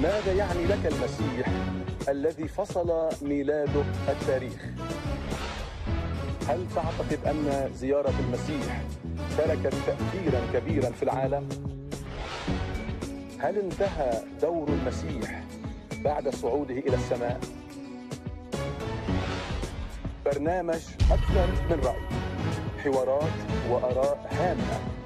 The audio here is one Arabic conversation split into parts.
ماذا يعني لك المسيح الذي فصل ميلاده التاريخ؟ هل تعتقد أن زيارة المسيح تركت تأثيرا كبيرا في العالم؟ هل انتهى دور المسيح بعد صعوده إلى السماء؟ برنامج أكثر من رأي، حوارات وآراء هامة.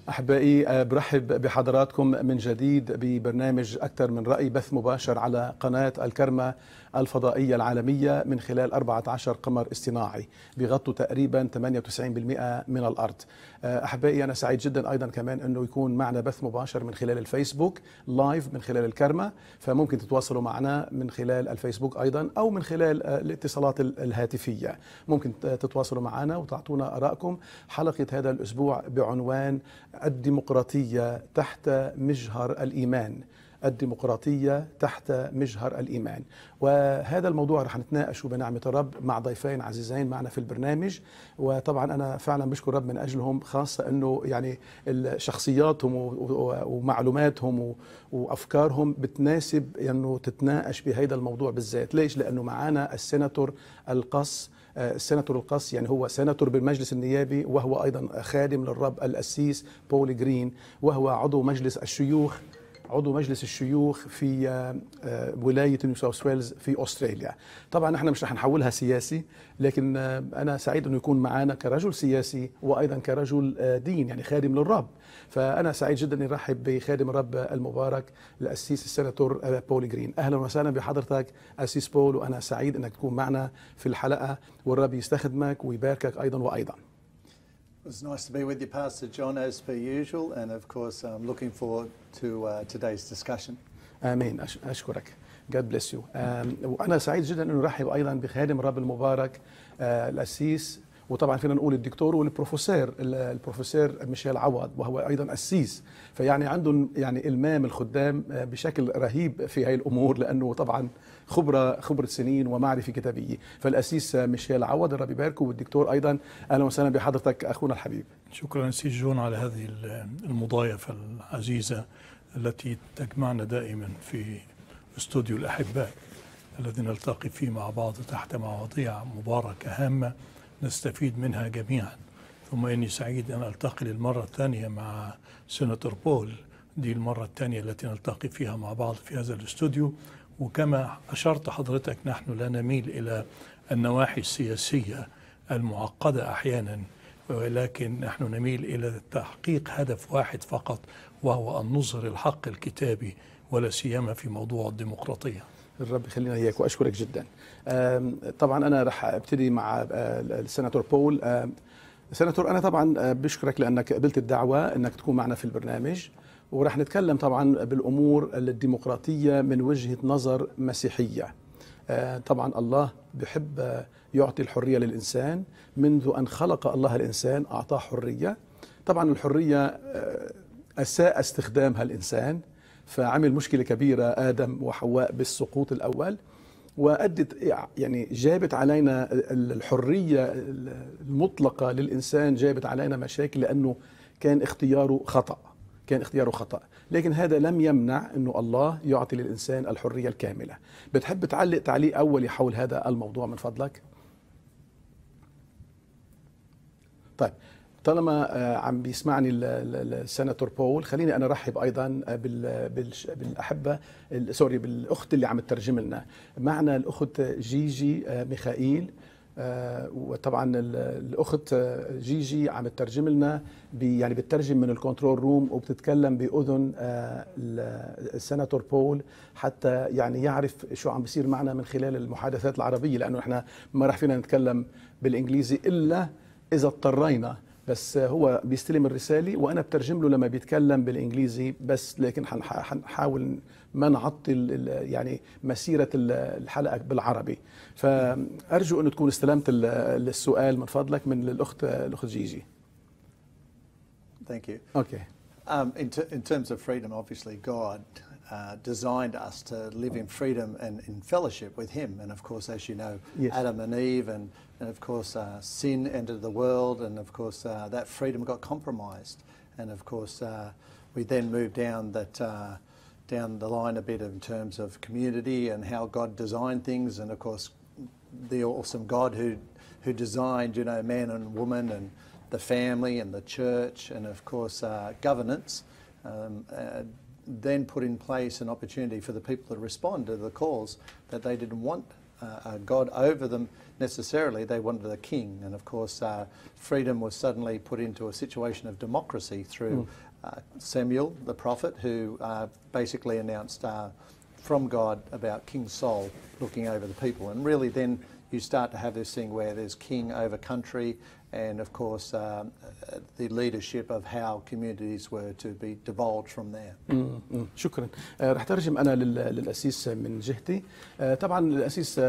أحبائي، برحب بحضراتكم من جديد ببرنامج أكثر من رأي، بث مباشر على قناة الكرمة الفضائية العالمية من خلال 14 قمر اصطناعي بيغطوا تقريبا 98% من الأرض. أحبائي، أنا سعيد جدا أيضا كمان أنه يكون معنا بث مباشر من خلال الفيسبوك لايف من خلال الكرمة، فممكن تتواصلوا معنا من خلال الفيسبوك أيضا أو من خلال الاتصالات الهاتفية. ممكن تتواصلوا معنا وتعطونا آرائكم. حلقة هذا الأسبوع بعنوان الديمقراطية تحت مجهر الإيمان. الديمقراطية تحت مجهر الإيمان، وهذا الموضوع رح نتناقشه بنعمة الرب مع ضيفين عزيزين معنا في البرنامج. وطبعا أنا فعلا بشكر الرب من أجلهم، خاصة أنه يعني شخصياتهم ومعلوماتهم وأفكارهم بتناسب أنه تتناقش بهذا الموضوع بالذات. ليش؟ لأنه معنا السيناتور القس. السيناتور القس يعني هو سيناتور بالمجلس النيابي، وهو أيضا خادم للرب القسيس غرين، وهو عضو مجلس الشيوخ في ولاية نيو ساوث ويلز في أستراليا. طبعا نحن مش رح نحولها سياسي، لكن أنا سعيد أنه يكون معنا كرجل سياسي وأيضا كرجل دين، يعني خادم للرب. فأنا سعيد جدا أن أرحب بخادم الرب المبارك القسيس السيناتور غرين. أهلا وسهلا بحضرتك قسيس بول، وأنا سعيد أنك تكون معنا في الحلقة، والرب يستخدمك ويباركك أيضا وأيضا. It's nice to be with you, Pastor John, as per usual, and of course I'm looking forward to today's discussion. آمين. أشكرك. God bless you. وأنا سعيد جدا أن أرحب أيضا بخادم الرب المبارك القسيس، وطبعا فينا نقول الدكتور البروفيسور ميشال عواد، وهو أيضا قسيس. فيعني عندهم يعني إلمام الخدام بشكل رهيب في هاي الأمور، لأنه طبعا خبرة سنين ومعرفة كتابية. فالقسيس ميشال عواد الرب يباركه، والدكتور أيضا. أهلا وسهلا بحضرتك أخونا الحبيب. شكرا سي جون على هذه المضايفة العزيزة التي تجمعنا دائما في استوديو الأحباء الذي نلتقي فيه مع بعض تحت مواضيع مباركة هامة نستفيد منها جميعا. ثم إني سعيد أن ألتقي للمرة الثانية مع سيناتور بول. دي المرة الثانية التي نلتقي فيها مع بعض في هذا الاستوديو. وكما أشرت حضرتك، نحن لا نميل إلى النواحي السياسية المعقدة أحيانا، ولكن نحن نميل إلى تحقيق هدف واحد فقط، وهو أن نظهر الحق الكتابي، ولا سيما في موضوع الديمقراطية. الرب يخلينا إياك، وأشكرك جدا. طبعا أنا رح أبتدي مع السيناتور بول. سيناتور، أنا طبعا بشكرك لأنك قبلت الدعوة أنك تكون معنا في البرنامج، ورح نتكلم طبعا بالأمور الديمقراطية من وجهة نظر مسيحية. طبعا الله بحب يعطي الحرية للإنسان. منذ أن خلق الله الإنسان أعطاه حرية. طبعا الحرية أساء استخدامها الإنسان، فعمل مشكلة كبيرة آدم وحواء بالسقوط الأول، وأدت يعني جابت علينا الحرية المطلقة للإنسان، جابت علينا مشاكل لأنه كان اختياره خطأ. لكن هذا لم يمنع أنه الله يعطي للإنسان الحرية الكاملة. بتحب تعلق تعليق أولي حول هذا الموضوع من فضلك؟ طيب، طالما عم بيسمعني السيناتور بول، خليني أنا أرحب أيضا بالأخت اللي عم تترجم لنا. معنا الأخت جيجي ميخائيل، وطبعا الأخت جيجي عم تترجم لنا يعني بتترجم من الكنترول روم، وبتتكلم بأذن السيناتور بول حتى يعني يعرف شو عم بيصير معنا من خلال المحادثات العربية، لأنه إحنا ما رح فينا نتكلم بالإنجليزي إلا إذا اضطرينا. بس هو بيستلم الرسالة وأنا بترجم له لما بيتكلم بالإنجليزي بس، لكن حنحاول ما نعطل يعني مسيرة الحلقة بالعربي. فأرجو أن تكون استلمت السؤال من فضلك من الأخت جيجي. Thank you. Okay. In terms of freedom, obviously God designed us to live in freedom and in fellowship with Him. And of course, as you know, yes. Adam and Eve and of course sin entered the world, and of course that freedom got compromised. And of course, we then moved down down the line a bit in terms of community and how God designed things, and of course, the awesome God who designed, you know, man and woman and the family and the church, and of course governance, then put in place an opportunity for the people to respond to the calls that they didn't want a God over them necessarily, they wanted a king. And of course freedom was suddenly put into a situation of democracy through Samuel the prophet, who basically announced from God about King Saul looking over the people. And really then you start to have this thing where there's king over country, and of course the leadership of how communities were to be divulged from there. شكرا. رح ترجم أنا للأسيس من جهتي. طبعا الأسيس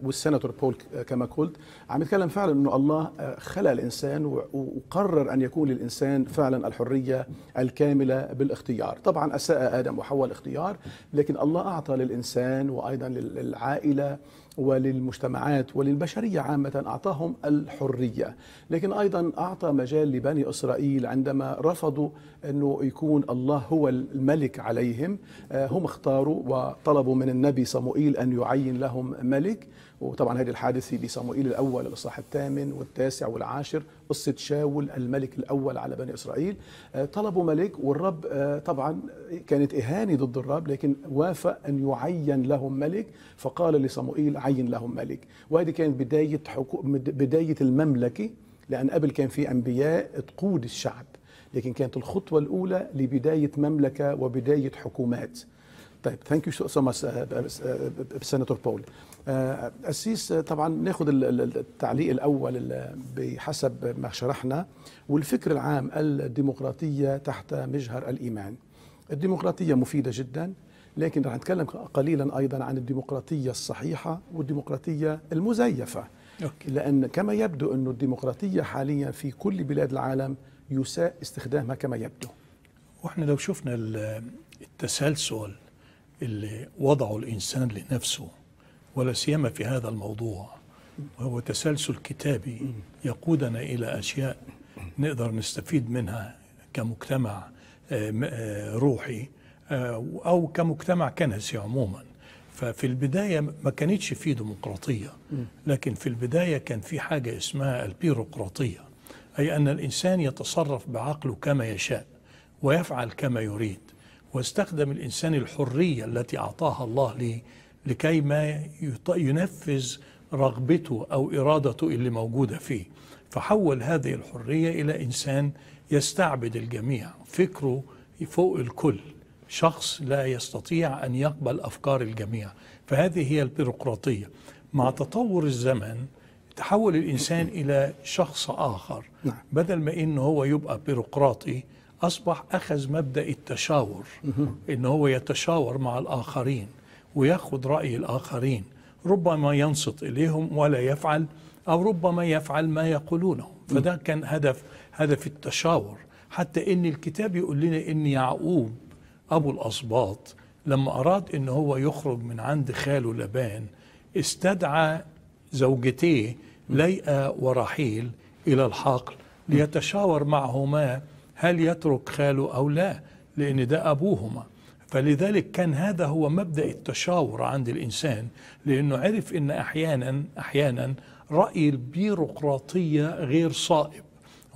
والسيناتور بول كما قلت عم يتكلم فعلا أنه الله خلق الإنسان وقرر أن يكون للإنسان فعلا الحرية الكاملة بالاختيار. طبعا أساء آدم وحواء الاختيار، لكن الله أعطى للإنسان وأيضا للعائلة وللمجتمعات وللبشرية عامة أعطاهم الحرية، لكن أيضا أعطى مجال لبني إسرائيل عندما رفضوا أنه يكون الله هو الملك عليهم. هم اختاروا وطلبوا من النبي صموئيل أن يعين لهم ملك، وطبعا هذه الحادثة بصموئيل الأول الإصحاح 8 و9 و10 قصة شاول الملك الأول على بني إسرائيل. طلبوا ملك، والرب طبعا كانت إهانة ضد الرب، لكن وافق أن يعين لهم ملك، فقال لصموئيل عين لهم ملك. وهذه كانت بداية المملكة، لأن قبل كان في أنبياء تقود الشعب، لكن كانت الخطوة الأولى لبداية مملكة وبداية حكومات. طيب ثانك يو سو ماتش سيناتور بول. أسيس طبعا ناخذ التعليق الأول بحسب ما شرحنا، والفكر العام الديمقراطية تحت مجهر الأيمان. الديمقراطية مفيدة جدا، لكن رح نتكلم قليلا أيضا عن الديمقراطية الصحيحة والديمقراطية المزيفة. لأن كما يبدو أن الديمقراطية حاليا في كل بلاد العالم يساء استخدامها كما يبدو. وإحنا لو شفنا التسلسل اللي وضعه الإنسان لنفسه، ولا سيما في هذا الموضوع، وهو تسلسل كتابي يقودنا إلى أشياء نقدر نستفيد منها كمجتمع روحي أو كمجتمع كنسي عموما. ففي البداية ما كانتش فيه ديمقراطية، لكن في البداية كان في حاجة اسمها البيروقراطية، أي أن الإنسان يتصرف بعقله كما يشاء ويفعل كما يريد، واستخدم الإنسان الحرية التي أعطاها الله لكي ما ينفذ رغبته أو إرادته اللي موجودة فيه. فحول هذه الحرية إلى إنسان يستعبد الجميع، فكره فوق الكل، شخص لا يستطيع أن يقبل أفكار الجميع. فهذه هي البيروقراطية. مع تطور الزمن تحول الإنسان إلى شخص آخر، بدل ما إنه هو يبقى بيروقراطي أصبح أخذ مبدأ التشاور، إنه هو يتشاور مع الآخرين ويأخذ رأي الآخرين، ربما ينصت إليهم ولا يفعل، أو ربما يفعل ما يقولونه. فده كان هدف التشاور. حتى إن الكتاب يقول لنا إن يعقوب أبو الأسباط لما أراد إن هو يخرج من عند خاله لبان استدعى زوجتيه ليئة ورحيل إلى الحقل ليتشاور معهما هل يترك خاله أو لا، لأن ده أبوهما. فلذلك كان هذا هو مبدأ التشاور عند الإنسان، لأنه عرف إن أحيانا رأي البيروقراطية غير صائب،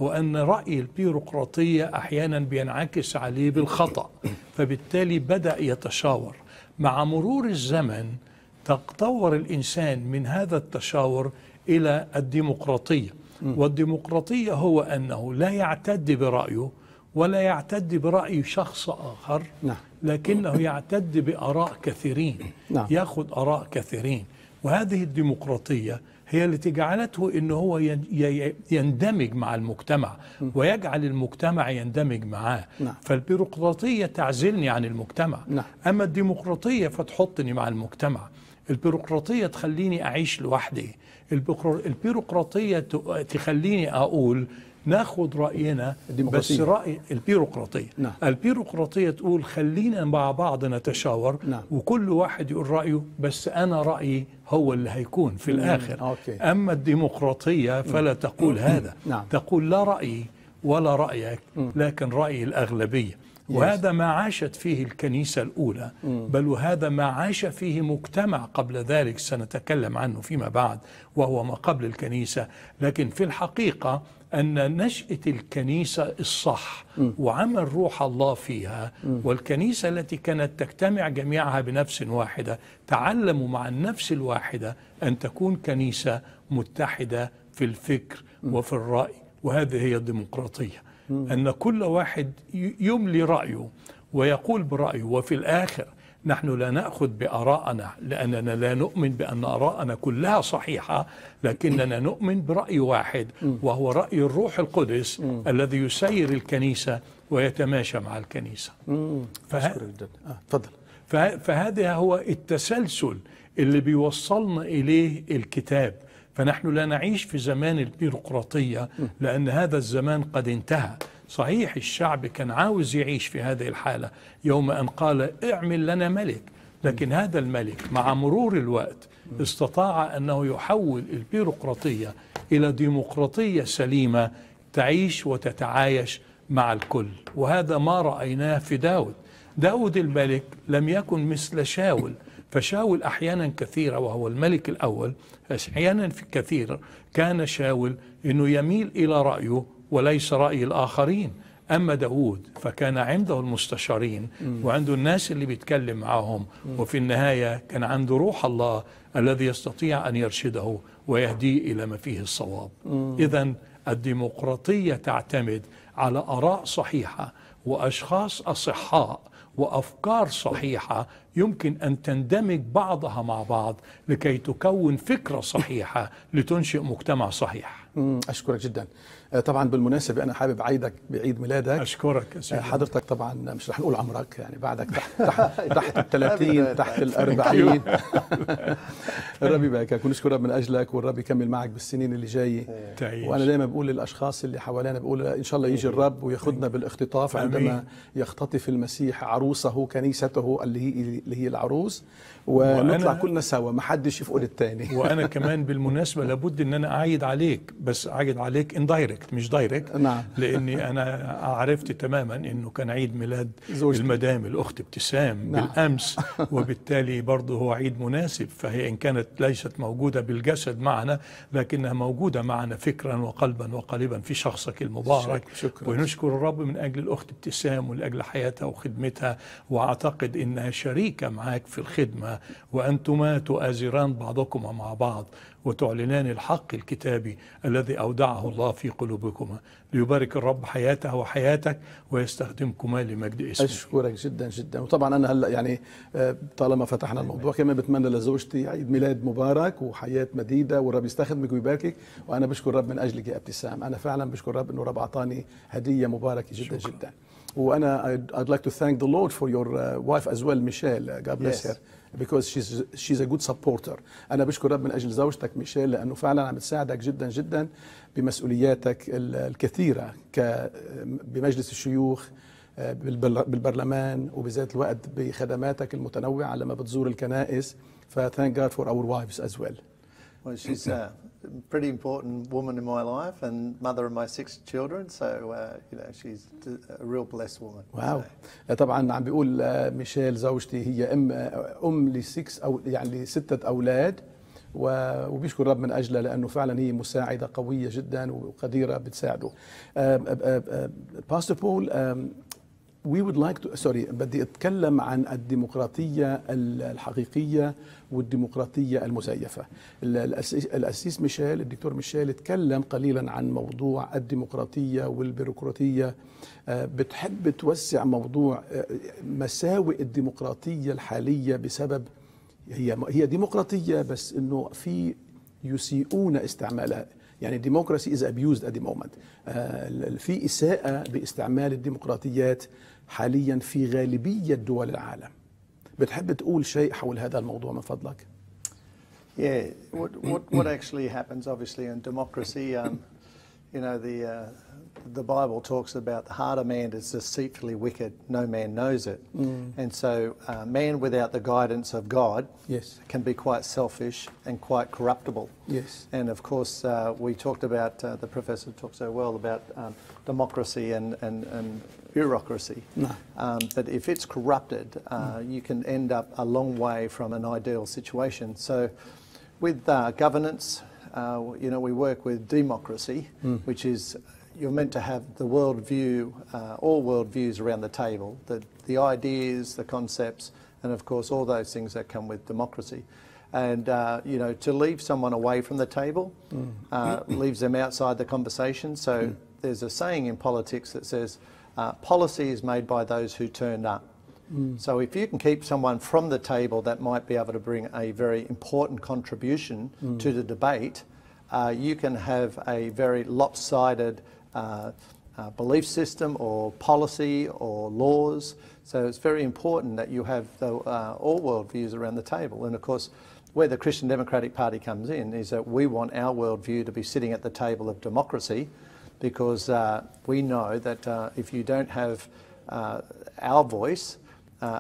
وأن رأي البيروقراطية أحيانا بينعكس عليه بالخطأ، فبالتالي بدأ يتشاور. مع مرور الزمن تطور الإنسان من هذا التشاور إلى الديمقراطية. والديمقراطية هو أنه لا يعتد برأيه ولا يعتد برأي شخص آخر، لكنه يعتد بآراء كثيرين، يأخذ آراء كثيرين. وهذه الديمقراطية هي التي جعلته أنه هو يندمج مع المجتمع ويجعل المجتمع يندمج معاه. فالبيروقراطية تعزلني عن المجتمع، أما الديمقراطية فتحطني مع المجتمع. البيروقراطية تخليني أعيش لوحدي، البيروقراطية تخليني أقول ناخذ رأينا، بس رأي البيروقراطية البيروقراطية تقول خلينا مع بعض نتشاور، وكل واحد يقول رأيه، بس أنا رأيي هو اللي هيكون في الآخر. أما الديمقراطية فلا تقول هذا، تقول لا رأيي ولا رأيك، لكن رأي الأغلبية. وهذا ما عاشت فيه الكنيسة الأولى، بل وهذا ما عاش فيه مجتمع قبل ذلك سنتكلم عنه فيما بعد، وهو ما قبل الكنيسة. لكن في الحقيقة أن نشأة الكنيسة الصح وعمل روح الله فيها، والكنيسة التي كانت تجتمع جميعها بنفس واحدة، تعلموا مع النفس الواحدة أن تكون كنيسة متحدة في الفكر وفي الرأي. وهذه هي الديمقراطية، أن كل واحد يملي رأيه ويقول برأيه، وفي الآخر نحن لا نأخذ بآراءنا، لأننا لا نؤمن بأن آراءنا كلها صحيحة، لكننا نؤمن برأي واحد، وهو رأي الروح القدس الذي يسير الكنيسة ويتماشى مع الكنيسة. تفضل. فهذا هو التسلسل اللي بيوصلنا إليه الكتاب. فنحن لا نعيش في زمان البيروقراطية، لأن هذا الزمان قد انتهى. صحيح الشعب كان عاوز يعيش في هذه الحالة يوم أن قال اعمل لنا ملك، لكن هذا الملك مع مرور الوقت استطاع أنه يحول البيروقراطية إلى ديمقراطية سليمة تعيش وتتعايش مع الكل. وهذا ما رأيناه في داود الملك لم يكن مثل شاول. فشاول أحيانا كثيرة، وهو الملك الأول، أحيانا في كثير كان شاول أنه يميل إلى رأيه وليس رأي الآخرين. أما داود فكان عنده المستشارين وعنده الناس اللي بيتكلم معهم، وفي النهاية كان عنده روح الله الذي يستطيع أن يرشده ويهديه إلى ما فيه الصواب. إذن الديمقراطية تعتمد على آراء صحيحة وأشخاص أصحاء وأفكار صحيحة يمكن أن تندمج بعضها مع بعض لكي تكون فكرة صحيحة لتنشئ مجتمع صحيح. أشكرك جدا. طبعا بالمناسبة أنا حابب أعيدك بعيد ميلادك. أشكرك يا سيدي. حضرتك طبعا مش رح نقول عمرك، يعني بعدك تحت 30 تحت 40. الرب يباركك ونشكر رب من أجلك، والرب يكمل معك بالسنين اللي جاية. وأنا دايما بقول للأشخاص اللي حوالينا، بقول إن شاء الله يجي الرب وياخذنا بالاختطاف عندما يختطف المسيح عروسه كنيسته اللي هي العروس، ونطلع كلنا سوا، ما حدش يفقد الثاني. وأنا كمان بالمناسبة لابد أن أنا أعيد عليك، بس أعيد عليك اندايركت مش دايركت. نعم. لأني أنا عرفت تماما أنه كان عيد ميلاد المدام الأخت ابتسام. نعم. بالأمس، وبالتالي برضه هو عيد مناسب. فهي إن كانت ليست موجودة بالجسد معنا، لكنها موجودة معنا فكرا وقلبا وقالبا في شخصك المبارك. شكرا. ونشكر الرب من أجل الأخت ابتسام ولأجل حياتها وخدمتها، وأعتقد أنها شريكة معك في الخدمة، وأنتما تؤازران بعضكما مع بعض وتعلنان الحق الكتابي الذي أودعه الله في قلوبكما، ليبارك الرب حياته وحياتك ويستخدمكما لمجد اسمه. أشكرك جدا جدا. وطبعا أنا هلأ يعني طالما فتحنا الموضوع، كمان بتمنى لزوجتي عيد ميلاد مبارك وحياة مديدة، والرب يستخدمك ويباركك. وأنا بشكر الرب من أجلك يا ابتسام. أنا فعلا بشكر الرب إنه الرب أعطاني هدية مباركة جدا شكرا. جدا. وأنا I'd like to thank the Lord for your wife as well, Michel. God bless her. Because she's a good supporter. أنا بشكر رب من أجل زوجتك ميشيل، لأنه فعلا عم تساعدك جدا جدا بمسؤولياتك الكثيرة بمجلس الشيوخ، بالبرلمان، وبذات الوقت بخدماتك المتنوعة لما بتزور الكنائس. فتhank God for our wives as well. Well, she's a pretty important woman in my life and mother of my 6 children, so you know, she's a real blessed woman. واو. طبعا عم بيقول ميشيل زوجتي هي ام يعني 6 اولاد، وبيشكر الرب من اجلها لانه فعلا هي مساعده قويه جدا وقديره بتساعده. باستر بول، we would like to بدي اتكلم عن الديمقراطيه الحقيقيه والديمقراطيه المزيفه. الأسيس ميشيل، الدكتور ميشيل، اتكلم قليلا عن موضوع الديمقراطيه والبيروقراطيه. بتحب توسع موضوع مساوئ الديمقراطيه الحاليه بسبب هي ديمقراطيه بس انه في يسيئون استعمالها، يعني democracy is abused at the moment. في إساءة باستعمال الديمقراطيات حاليا في غالبية دول العالم. بتحب تقول شيء حول هذا الموضوع من فضلك؟ Yeah, what actually happens obviously in democracy, you know, the Bible talks about the heart of man is deceitfully wicked, no man knows it. And so man without the guidance of God can be quite selfish and quite corruptible. And of course we talked about, the professor talked so well about democracy and bureaucracy. But if it's corrupted, you can end up a long way from an ideal situation. So with governance, you know, we work with democracy, which is you're meant to have the world view, all world views around the table, the ideas, the concepts, and of course all those things that come with democracy. And you know, to leave someone away from the table leaves them outside the conversation. So there's a saying in politics that says, policy is made by those who turned up. So if you can keep someone from the table that might be able to bring a very important contribution to the debate, you can have a very lopsided belief system or policy or laws. So it's very important that you have all worldviews around the table. And of course, where the Christian Democratic Party comes in is that we want our worldview to be sitting at the table of democracy, because we know that if you don't have our voice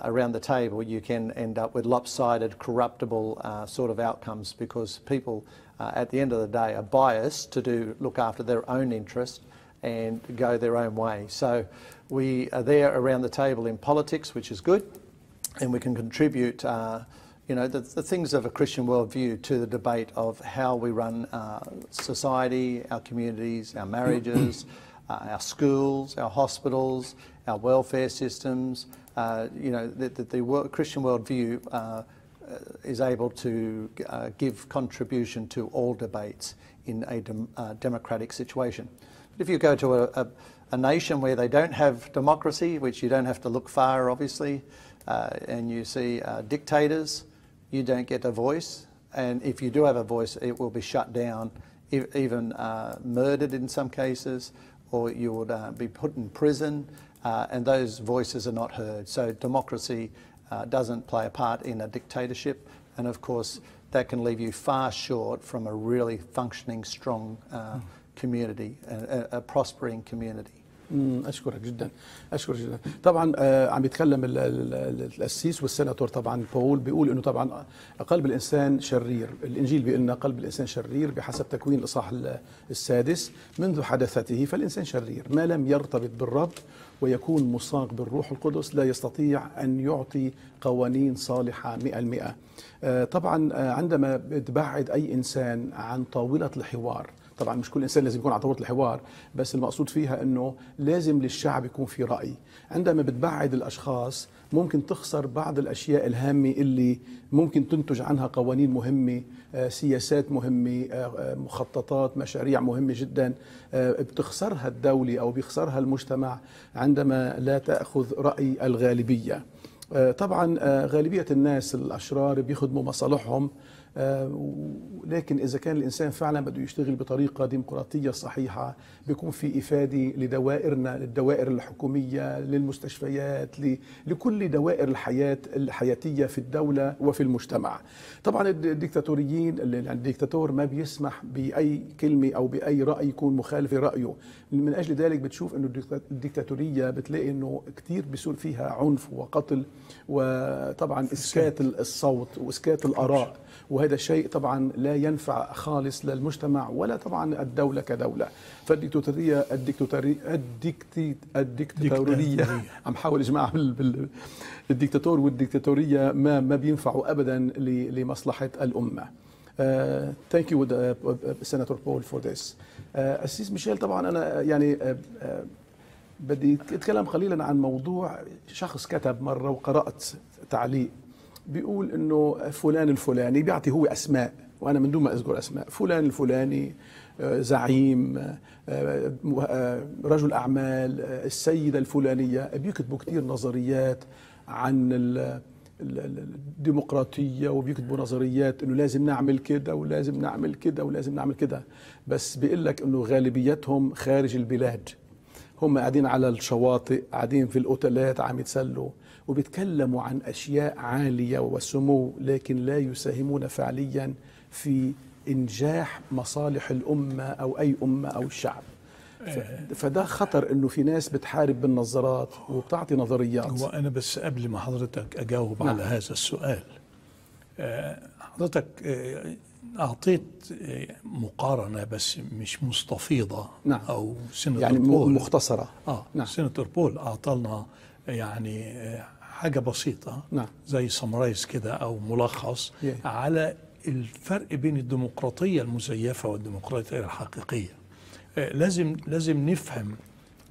around the table, you can end up with lopsided, corruptible sort of outcomes, because people at the end of the day are biased to look after their own interest and go their own way. So we are there around the table in politics, which is good, and we can contribute you know, the things of a Christian worldview to the debate of how we run society, our communities, our marriages, our schools, our hospitals, our welfare systems. You know, the Christian worldview is able to give contribution to all debates in a democratic situation. But if you go to a nation where they don't have democracy, which you don't have to look far, obviously, and you see dictators, you don't get a voice. And if you do have a voice, it will be shut down, even murdered in some cases, or you would be put in prison, and those voices are not heard. So democracy doesn't play a part in a dictatorship, and of course that can leave you far short from a really functioning, strong community, a prospering community. أشكرك جدا، أشكرك جدا. طبعا عم يتكلم القسيس والسيناتور طبعا بول، بيقول إنه طبعا قلب الإنسان شرير. الإنجيل بيقول لنا قلب الإنسان شرير بحسب تكوين الإصحاح السادس، منذ حدثته فالإنسان شرير ما لم يرتبط بالرب ويكون مصاغ بالروح القدس لا يستطيع أن يعطي قوانين صالحة 100%. طبعا عندما بتبعد أي إنسان عن طاولة الحوار، طبعا مش كل إنسان لازم يكون على طاولة الحوار، بس المقصود فيها أنه لازم للشعب يكون في رأي. عندما بتبعد الأشخاص ممكن تخسر بعض الأشياء الهامة اللي ممكن تنتج عنها قوانين مهمة، سياسات مهمة، مخططات، مشاريع مهمة جدا بتخسرها الدولة أو بيخسرها المجتمع عندما لا تأخذ رأي الغالبية. طبعا غالبية الناس الأشرار بيخدموا مصالحهم، لكن إذا كان الإنسان فعلا بده يشتغل بطريقة ديمقراطية صحيحة بيكون في إفادة لدوائرنا، للدوائر الحكومية، للمستشفيات، لكل دوائر الحياة الحياتية في الدولة وفي المجتمع. طبعا الديكتاتوريين، الديكتاتور ما بيسمح بأي كلمة أو بأي رأي يكون مخالف رأيه. من أجل ذلك بتشوف أنه الديكتاتورية بتلاقي أنه كتير بيصير فيها عنف وقتل، وطبعا إسكات الصوت وإسكات الآراء، وهذا الشيء طبعا لا ينفع خالص للمجتمع ولا طبعا الدولة كدولة. فالديكتاتورية الديكتاتورية عم حاول اجمعها الديكتاتور والديكتاتورية ما بينفعوا ابدا لمصلحة الأمة. Thank you Senator Paul for this. أسيس ميشيل، طبعا أنا يعني بدي أتكلم قليلا عن موضوع شخص كتب مرة وقرأت تعليق بيقول إنه فلان الفلاني، بيعطي هو أسماء وأنا من دون ما أذكر أسماء، فلان الفلاني زعيم، رجل أعمال، السيدة الفلانية، بيكتبوا كتير نظريات عن الديمقراطية وبيكتبوا نظريات إنه لازم نعمل كده ولازم نعمل كده ولازم نعمل كده، بس بيقول لك إنه غالبيتهم خارج البلاد، هم قاعدين على الشواطئ، قاعدين في الأوتيلات عم يتسلوا وبيتكلموا عن أشياء عالية وسمو، لكن لا يساهمون فعليا في إنجاح مصالح الأمة أو أي أمة أو الشعب. فده خطر انه في ناس بتحارب بالنظارات وبتعطي نظريات. وأنا بس قبل ما حضرتك أجاوب على هذا السؤال، حضرتك أعطيت مقارنة بس مش مستفيضة. أو سيناتور يعني بول مختصرة. سيناتور بول أعطالنا يعني حاجة بسيطة زي سمرايز كده أو ملخص على الفرق بين الديمقراطية المزيفة والديمقراطية الحقيقية. لازم نفهم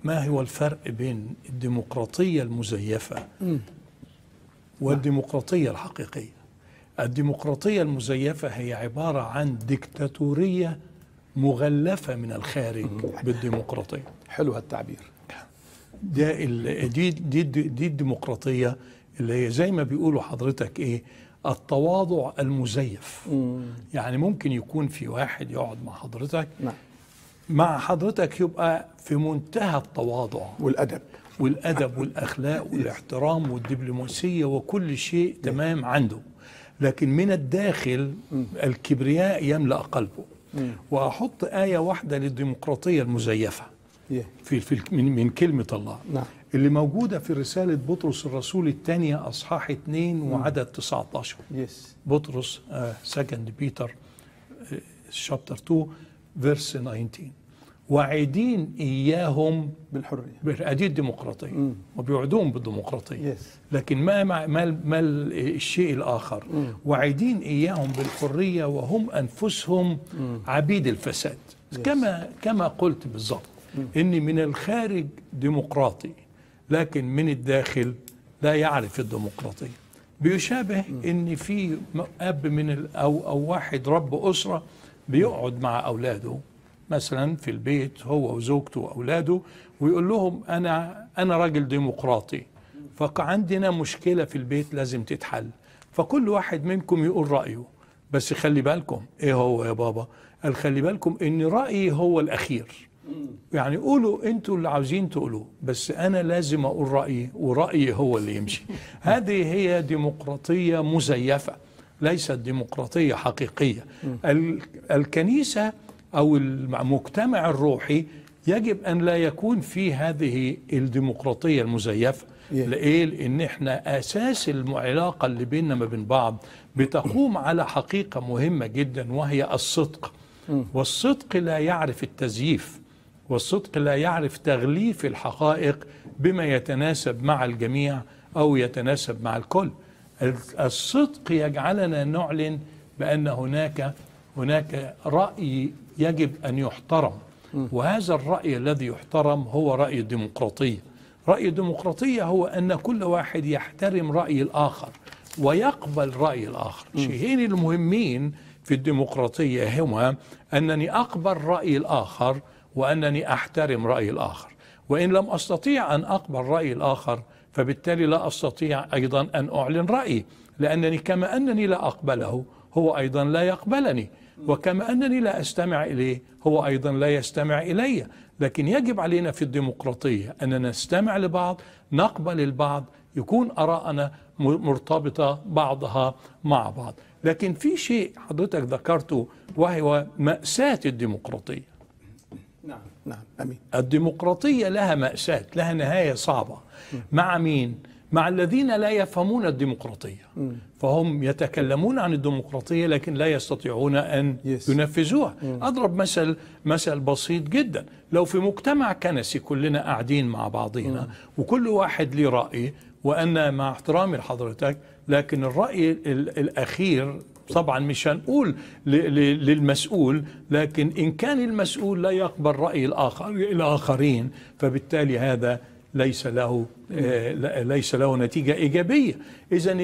ما هو الفرق بين الديمقراطية المزيفة والديمقراطية الحقيقية. الديمقراطية المزيفة هي عبارة عن ديكتاتورية مغلفة من الخارج بالديمقراطية. حلو هالتعبير. دي الديمقراطية اللي هي زي ما بيقولوا حضرتك ايه، التواضع المزيف. يعني ممكن يكون في واحد يقعد مع حضرتك مع حضرتك يبقى في منتهى التواضع والأدب والأخلاق والاحترام والدبلوماسية وكل شيء تمام عنده، لكن من الداخل الكبرياء يملأ قلبه. وأحط آية واحدة للديمقراطية المزيفة من كلمة الله اللي موجودة في رسالة بطرس الرسول الثانية أصحاح 2 وعدد 19. بطرس second Peter chapter 2 verse 19. واعدين إياهم بالحرية. دي الديمقراطية، وبيوعدون بالديمقراطية. لكن ما الشيء الآخر؟ واعدين إياهم بالحرية وهم أنفسهم عبيد الفساد. كما قلت بالضبط، إني من الخارج ديمقراطي لكن من الداخل لا يعرف الديمقراطية. بيشابه إن في أب أو واحد رب أسرة بيقعد مع أولاده مثلا في البيت هو وزوجته وأولاده ويقول لهم أنا راجل ديمقراطي، فعندنا مشكلة في البيت لازم تتحل، فكل واحد منكم يقول رأيه، بس خلي بالكم. إيه هو يا بابا؟ قال خلي بالكم إن رأيي هو الأخير. يعني قولوا أنتوا اللي عاوزين تقولوه، بس أنا لازم أقول رأيي ورأيي هو اللي يمشي. هذه هي ديمقراطية مزيفة، ليست ديمقراطية حقيقية. الكنيسة أو المجتمع الروحي يجب أن لا يكون في هذه الديمقراطية المزيفة. لأن إحنا أساس العلاقة اللي بيننا ما بين بعض بتقوم على حقيقة مهمة جدا، وهي الصدق. والصدق لا يعرف التزييف، والصدق لا يعرف تغليف الحقائق بما يتناسب مع الجميع أو يتناسب مع الكل. الصدق يجعلنا نعلن بأن هناك رأي يجب أن يحترم، وهذا الرأي الذي يحترم هو رأي الديمقراطية. رأي الديمقراطية هو أن كل واحد يحترم رأي الآخر ويقبل رأي الآخر. شيئين المهمين في الديمقراطية هما أنني أقبل رأي الآخر وأنني أحترم رأي الآخر. وإن لم أستطيع أن أقبل رأي الآخر فبالتالي لا أستطيع أيضا أن أعلن رأيي، لأنني كما أنني لا أقبله هو أيضا لا يقبلني، وكما أنني لا أستمع إليه هو أيضا لا يستمع إلي. لكن يجب علينا في الديمقراطية أن نستمع لبعض، نقبل البعض، يكون آراءنا مرتبطة بعضها مع بعض. لكن في شيء حضرتك ذكرته وهو مأساة الديمقراطية. نعم أمين. الديمقراطية لها مأساة، لها نهاية صعبة. مع مين؟ مع الذين لا يفهمون الديمقراطية، فهم يتكلمون عن الديمقراطية لكن لا يستطيعون أن ينفذوها. أضرب مثل بسيط جدا. لو في مجتمع كنسي كلنا قاعدين مع بعضنا وكل واحد له رأي، وأنا مع احترامي لحضرتك لكن الرأي الأخير طبعا مش هنقول للمسؤول، لكن إن كان المسؤول لا يقبل رأي الآخرين فبالتالي هذا ليس له نتيجة إيجابية. إذن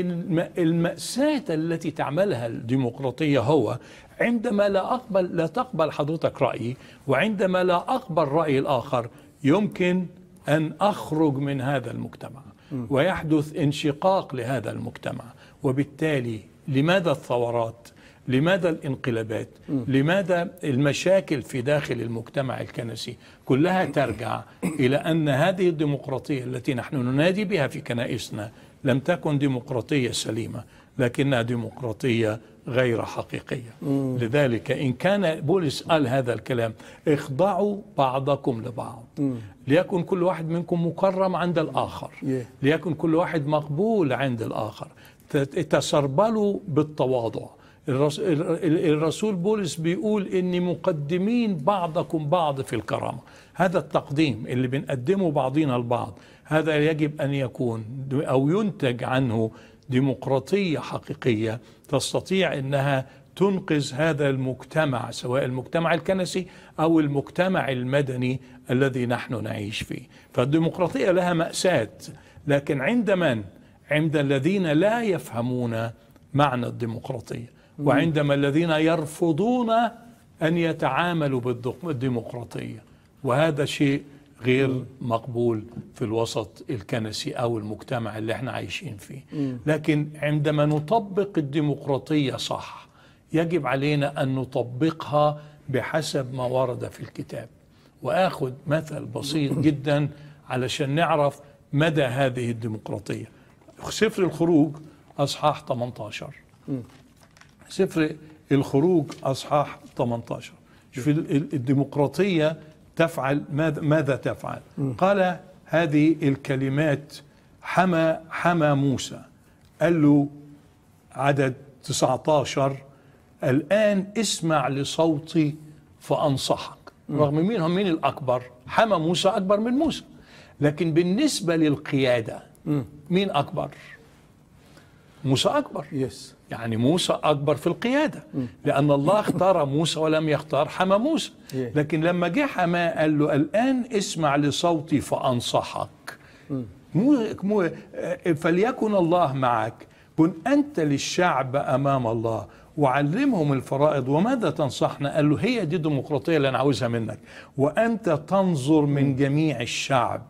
المأساة التي تعملها الديمقراطية هو عندما لا تقبل حضرتك رأيي، وعندما لا أقبل رأي الآخر يمكن أن أخرج من هذا المجتمع ويحدث انشقاق لهذا المجتمع. وبالتالي لماذا الثورات؟ لماذا الانقلابات؟ لماذا المشاكل في داخل المجتمع الكنسي؟ كلها ترجع إلى أن هذه الديمقراطية التي نحن ننادي بها في كنائسنا لم تكن ديمقراطية سليمة، لكنها ديمقراطية غير حقيقية. لذلك إن كان بولس قال هذا الكلام: اخضعوا بعضكم لبعض، ليكن كل واحد منكم مكرم عند الآخر، ليكن كل واحد مقبول عند الآخر، تسربلوا بالتواضع. الرسول بولس بيقول إني مقدمين بعضكم بعض في الكرامة. هذا التقديم اللي بنقدمه بعضنا البعض، هذا يجب أن يكون أو ينتج عنه ديمقراطية حقيقية تستطيع أنها تنقذ هذا المجتمع، سواء المجتمع الكنسي أو المجتمع المدني الذي نحن نعيش فيه. فالديمقراطية لها مأساة، لكن عند الذين لا يفهمون معنى الديمقراطية، وعندما الذين يرفضون أن يتعاملوا بالديمقراطية، وهذا شيء غير مقبول في الوسط الكنسي أو المجتمع اللي احنا عايشين فيه. لكن عندما نطبق الديمقراطية صح، يجب علينا أن نطبقها بحسب ما ورد في الكتاب. وآخذ مثل بسيط جدا علشان نعرف مدى هذه الديمقراطية. سفر الخروج أصحاح 18. سفر الخروج أصحاح 18. في الديمقراطية تفعل ماذا تفعل؟ قال هذه الكلمات: حمى موسى، قال له عدد 19: الآن اسمع لصوتي فأنصحك. رغم مين الأكبر؟ حمى موسى أكبر من موسى، لكن بالنسبة للقيادة مين أكبر؟ موسى أكبر. يعني موسى أكبر في القيادة، لأن الله اختار موسى ولم يختار حمى موسى. لكن لما جه حماه قال له: الآن اسمع لصوتي فأنصحك. فليكن الله معك، كن أنت للشعب أمام الله وعلمهم الفرائض. وماذا تنصحنا؟ قال له: هي دي الديمقراطية اللي أنا عاوزها منك. وأنت تنظر من جميع الشعب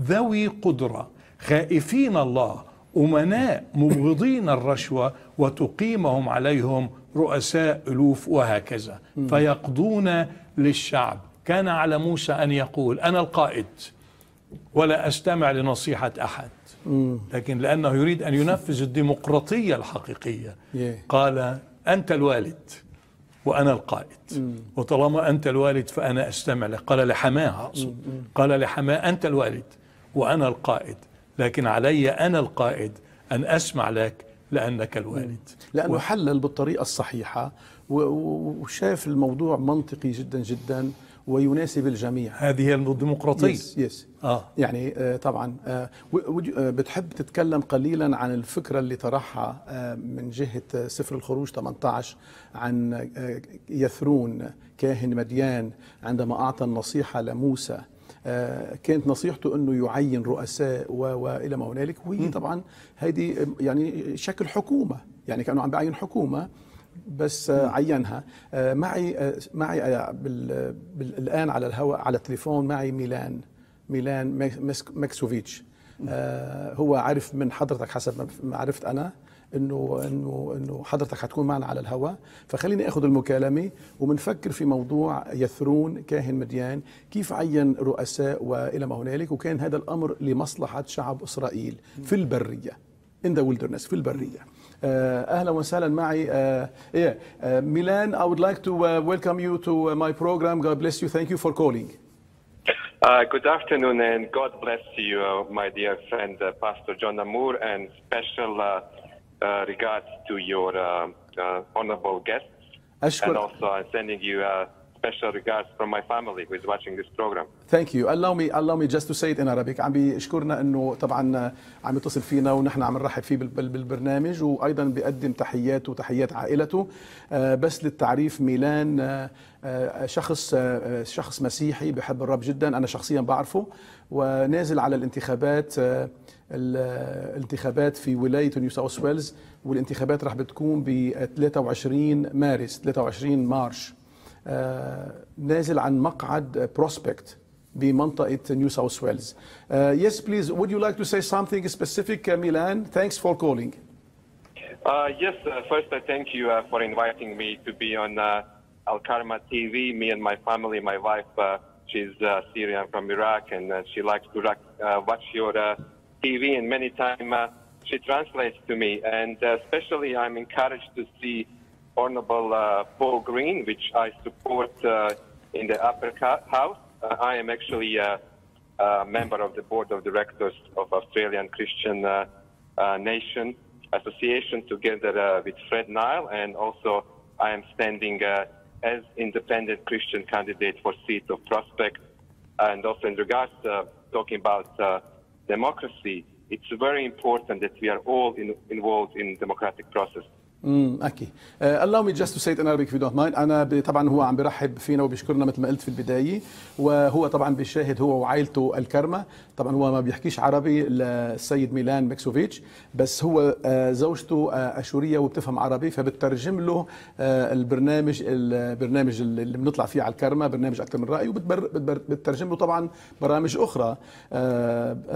ذوي قدرة خائفين الله أمناء مبغضين الرشوة، وتقيمهم عليهم رؤساء ألوف، وهكذا فيقضون للشعب. كان على موسى أن يقول: أنا القائد ولا أستمع لنصيحة أحد، لكن لأنه يريد أن ينفذ الديمقراطية الحقيقية قال: أنت الوالد وأنا القائد، وطالما أنت الوالد فأنا أستمع لك. قال لحماه، قال لحماه: أنت الوالد وأنا القائد، لكن علي أنا القائد أن أسمع لك لأنك الوالد. لأنه حلل بالطريقة الصحيحة وشاف الموضوع منطقي جدا جدا ويناسب الجميع. هذه هي الديمقراطية. يعني طبعا بتحب تتكلم قليلا عن الفكرة اللي طرحها من جهة سفر الخروج 18 عن يثرون كاهن مديان عندما أعطى النصيحة لموسى. كانت نصيحته أنه يعين رؤساء وإلى ما هنالك، وهي طبعا هذه يعني شكل حكومة، يعني كانوا عم بعين حكومة بس عينها. معي الآن على الهواء على التليفون معي ميلان ماكسوفيتش. هو عارف من حضرتك حسب ما عرفت أنا انه حضرتك حتكون معنا على الهواء، فخليني اخذ المكالمه وبنفكر في موضوع يثرون كاهن مديان، كيف عين رؤساء والى ما هنالك، وكان هذا الامر لمصلحه شعب اسرائيل في البريه in the wilderness، في البريه. اهلا وسهلا معي ميلان. I would like to welcome you to my program. God bless you. Thank you for calling. Good afternoon and God bless you, my dear friend Pastor John Nammour, and special regards to your honorable guests. And also I'm sending you special regards from my family who is watching this program. Thank you. Allow me just to say it in Arabic. عم بيشكرنا انه طبعا عم يتصل فينا ونحن عم نرحب فيه بالبرنامج، وايضا بيقدم تحياته وتحيات عائلته. بس للتعريف، ميلان شخص مسيحي بحب الرب جدا، انا شخصيا بعرفه، ونازل على الانتخابات في ولاية نيو ساوث ويلز، والانتخابات راح بتكون ب 23 مارس 23 مارش. نازل عن مقعد بروسبكت بمنطقة نيو ساوث ويلز. Yes, please. Would you like to say something specific, Milan? Thanks for calling. Yes. First, I thank you for inviting me to be on Alkarma TV. Me and my family, my wife, she's Syrian from Iraq, and she likes to watch your TV, and many times she translates to me. And especially, I'm encouraged to see Honorable Paul Green, which I support in the upper house. I am actually a member of the board of directors of Australian Christian Nation Association, together with Fred Nile, and also I am standing as independent Christian candidate for seat of Prospect. And also in regards to talking about democracy, it's very important that we are all involved in democratic process. أكيد. Allow me just to say it in Arabic if you don't mind. أنا طبعا هو عم برحب فينا وبيشكرنا مثل ما قلت في البداية، وهو طبعا بيشاهد هو وعائلته الكرمة. طبعا هو ما بيحكيش عربي السيد ميلان مكسوفيتش، بس هو زوجته أشورية وبتفهم عربي، فبترجم له البرنامج اللي بنطلع فيه على الكرمة، برنامج أكثر من رأي، وبترجم له طبعا برامج أخرى.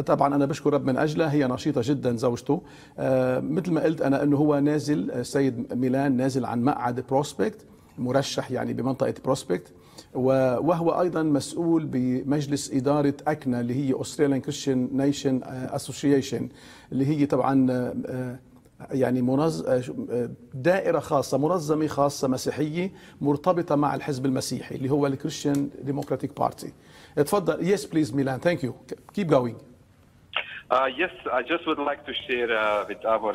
طبعا أنا بشكر رب من أجلها، هي نشيطة جدا زوجته. مثل ما قلت أنا أنه هو نازل، السيد ميلان نازل عن مقعد بروسبكت، مرشح يعني بمنطقة بروسبكت، وهو أيضا مسؤول بمجلس إدارة أكنا اللي هي Australian Christian Nation Association، اللي هي طبعا يعني دائرة خاصة، منظمة خاصة مسيحية مرتبطة مع الحزب المسيحي اللي هو الكريستيان ديمقراطيك بارتي. اتفضل. Yes please Milan, thank you. Keep going. Yes, I just would like to share with our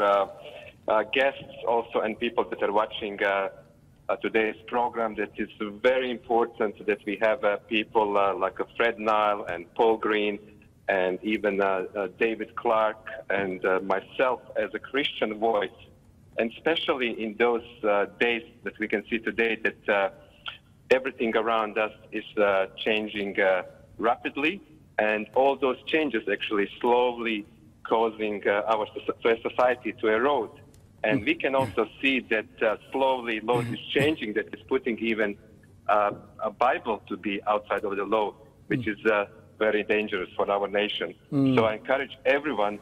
guests also and people that are watching today's program that it's very important that we have people like Fred Nile and Paul Green and even David Clark and myself as a Christian voice, and especially in those days that we can see today that everything around us is changing rapidly, and all those changes actually slowly causing our society to erode. And we can also see that slowly law is changing, that is putting even a Bible to be outside of the law, which is very dangerous for our nation. So I encourage everyone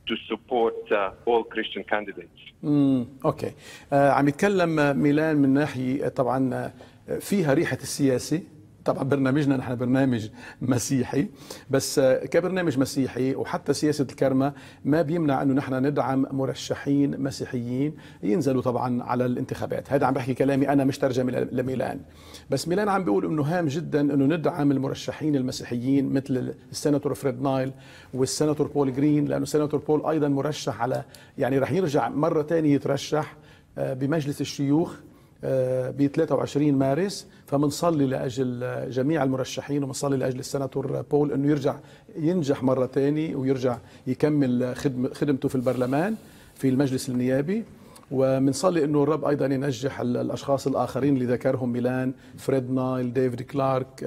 to support all Christian candidates. اوكي. عم يتكلم ميلان من ناحية طبعا فيها ريحة السياسة. طبعا برنامجنا نحن برنامج مسيحي، بس كبرنامج مسيحي وحتى سياسة الكرمة ما بيمنع انه نحن ندعم مرشحين مسيحيين ينزلوا طبعا على الانتخابات. هذا عم بحكي كلامي انا مش ترجمة لميلان، بس ميلان عم بيقول انه هام جدا انه ندعم المرشحين المسيحيين مثل السيناتور فريد نايل والسيناتور بول جرين، لانه السيناتور بول ايضا مرشح على يعني رح يرجع مرة ثانية يترشح بمجلس الشيوخ ب 23 مارس. فمنصلي لاجل جميع المرشحين ومنصلي لاجل السيناتور بول انه ينجح مره ثانيه ويرجع يكمل خدمته في البرلمان في المجلس النيابي، ومنصلي انه الرب ايضا ينجح الاشخاص الاخرين اللي ذكرهم ميلان، فريد نايل، ديفيد كلارك،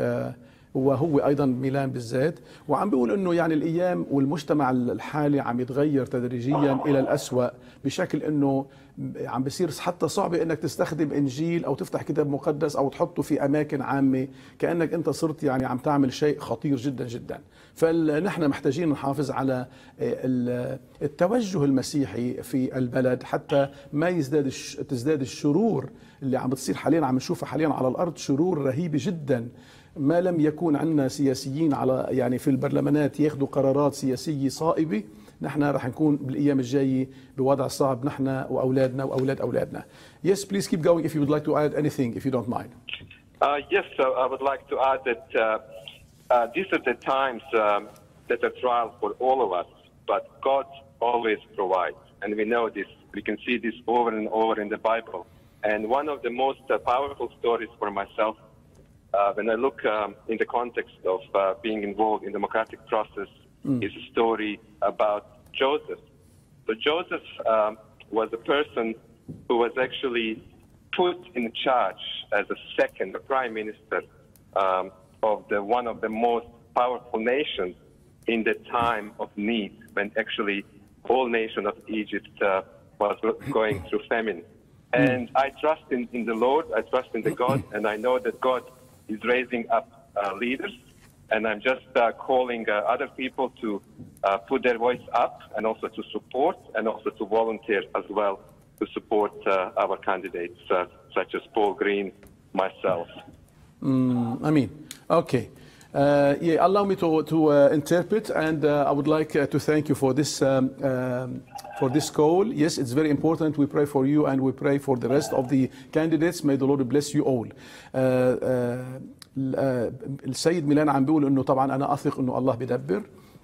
وهو ايضا ميلان بالذات. وعم بيقول انه يعني الايام والمجتمع الحالي عم يتغير تدريجيا الى الأسوأ، بشكل انه عم بيصير حتى صعبة انك تستخدم انجيل او تفتح كتاب مقدس او تحطه في اماكن عامة، كأنك انت صرت يعني عم تعمل شيء خطير جدا جدا. فنحن محتاجين نحافظ على التوجه المسيحي في البلد حتى ما تزداد الشرور اللي عم بتصير حاليا، عم نشوفها حاليا على الارض، شرور رهيبة جدا. ما لم يكون عندنا سياسيين على يعني في البرلمانات ياخذوا قرارات سياسية صائبة، نحن رح نكون بالايام الجايه بوضع صعب نحن واولادنا واولاد اولادنا. Yes, please keep going if you would like to add anything if you don't mind. Yes, I would like to add that these are the times that are trial for all of us, but God always provides, and we know this. We can see this over and over in the Bible. And one of the most powerful stories for myself, when I look in the context of being involved in the democratic process, is a story about Joseph. So Joseph was a person who was actually put in charge as a second prime minister of one of the most powerful nations in the time of need, when actually whole nation of Egypt was going through famine. And I trust in the Lord, I trust in the God, and I know that God is raising up leaders. And I'm just calling other people to put their voice up and also to support and also to volunteer as well to support our candidates such as Paul Green, myself. امين. اوكي. Yeah, allow me to interpret, and I would like to thank you for this call. Yes, it's very important. We pray for you and we pray for the rest of the candidates. May the Lord bless you all. السيد ميلان عم بيقول انه طبعا انا اثق انه الله بدبر،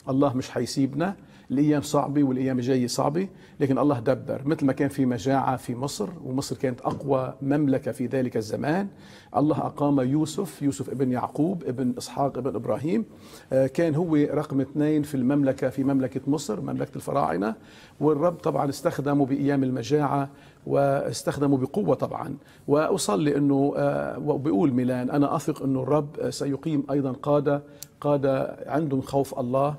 الله مش حيسيبنا. الايام صعبه والايام الجايه صعبه، لكن الله دبر. مثل ما كان في مجاعه في مصر، ومصر كانت اقوى مملكه في ذلك الزمان، الله اقام يوسف ابن يعقوب ابن اسحاق ابن ابراهيم، كان هو رقم 2 في المملكه، في مملكه مصر، مملكه الفراعنه. والرب طبعا استخدمه بايام المجاعه واستخدمه بقوه طبعا. واصلي انه وبيقول ميلان انا اثق انه الرب سيقيم ايضا قاده عندهم خوف الله،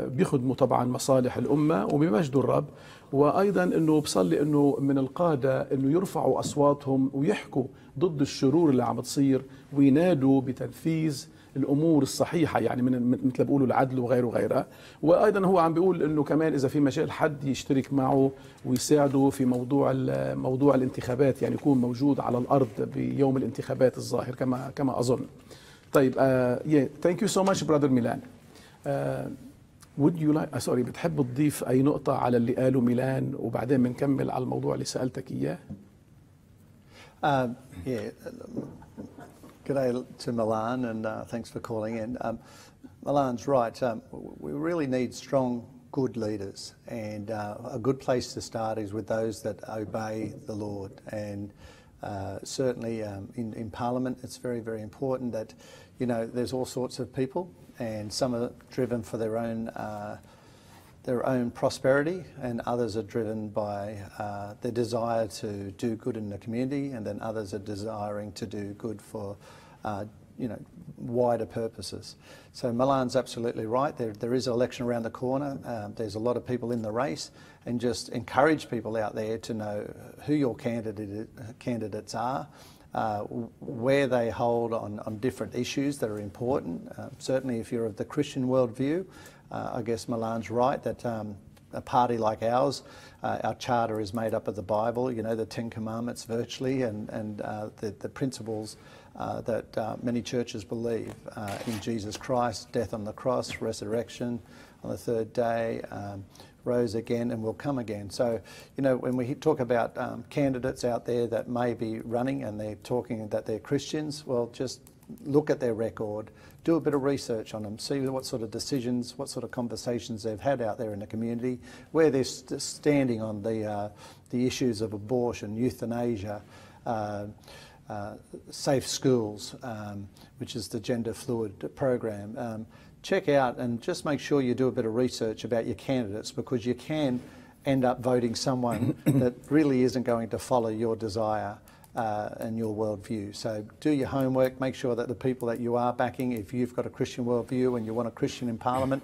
بيخدموا طبعا مصالح الأمة وبمجدوا الرب. وأيضا أنه بصلي أنه من القادة أنه يرفعوا أصواتهم ويحكوا ضد الشرور اللي عم تصير، وينادوا بتنفيذ الأمور الصحيحة، يعني مثل بيقولوا العدل وغيره. وأيضا هو عم بيقول أنه كمان إذا في مجال حد يشترك معه ويساعده في موضوع الانتخابات، يعني يكون موجود على الأرض بيوم الانتخابات الظاهر كما أظن. طيب thank you so much brother Milan. would you like sorry بتحب تضيف أي نقطة على اللي قاله ميلان وبعدين بنكمل على الموضوع اللي سألتك إياه؟ Yeah, good day to Milan, and thanks for calling in. Milan's right. We really need strong, good leaders, and a good place to start is with those that obey the Lord. And certainly in Parliament, it's very, very important that, you know, there's all sorts of people, and some are driven for their own prosperity, and others are driven by their desire to do good in the community, and then others are desiring to do good for, you know, wider purposes. So Milan's absolutely right. There is an election around the corner. There's a lot of people in the race, and just encourage people out there to know who your candidates are. Where they hold on different issues that are important. Certainly if you're of the Christian worldview, I guess Milan's right that a party like ours, our charter is made up of the Bible, you know, the 10 Commandments virtually, and the principles that many churches believe in Jesus Christ, death on the cross, resurrection on the third day, rose again and will come again. So, you know, when we talk about candidates out there that may be running and they're talking that they're Christians, well, just look at their record, do a bit of research on them, see what sort of decisions, what sort of conversations they've had out there in the community, where they're standing on the issues of abortion, euthanasia, safe schools, which is the gender fluid program. Check out and just make sure you do a bit of research about your candidates, because you can end up voting someone that really isn't going to follow your desire and your worldview. So do your homework, make sure that the people that you are backing, if you've got a Christian worldview and you want a Christian in Parliament,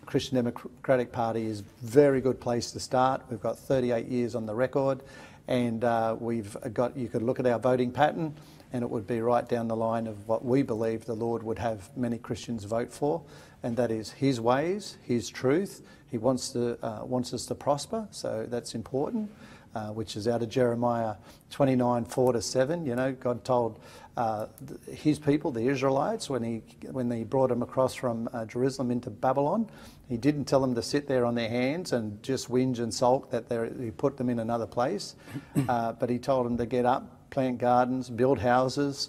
Christian Democratic Party is a very good place to start. We've got 38 years on the record, and you could look at our voting pattern, and it would be right down the line of what we believe the Lord would have many Christians vote for, and that is His ways, His truth. He wants us to prosper, so that's important, which is out of Jeremiah 29:4-7. You know, God told His people, the Israelites, when He brought them across from Jerusalem into Babylon, He didn't tell them to sit there on their hands and just whinge and sulk that He put them in another place, but He told them to get up, plant gardens, build houses,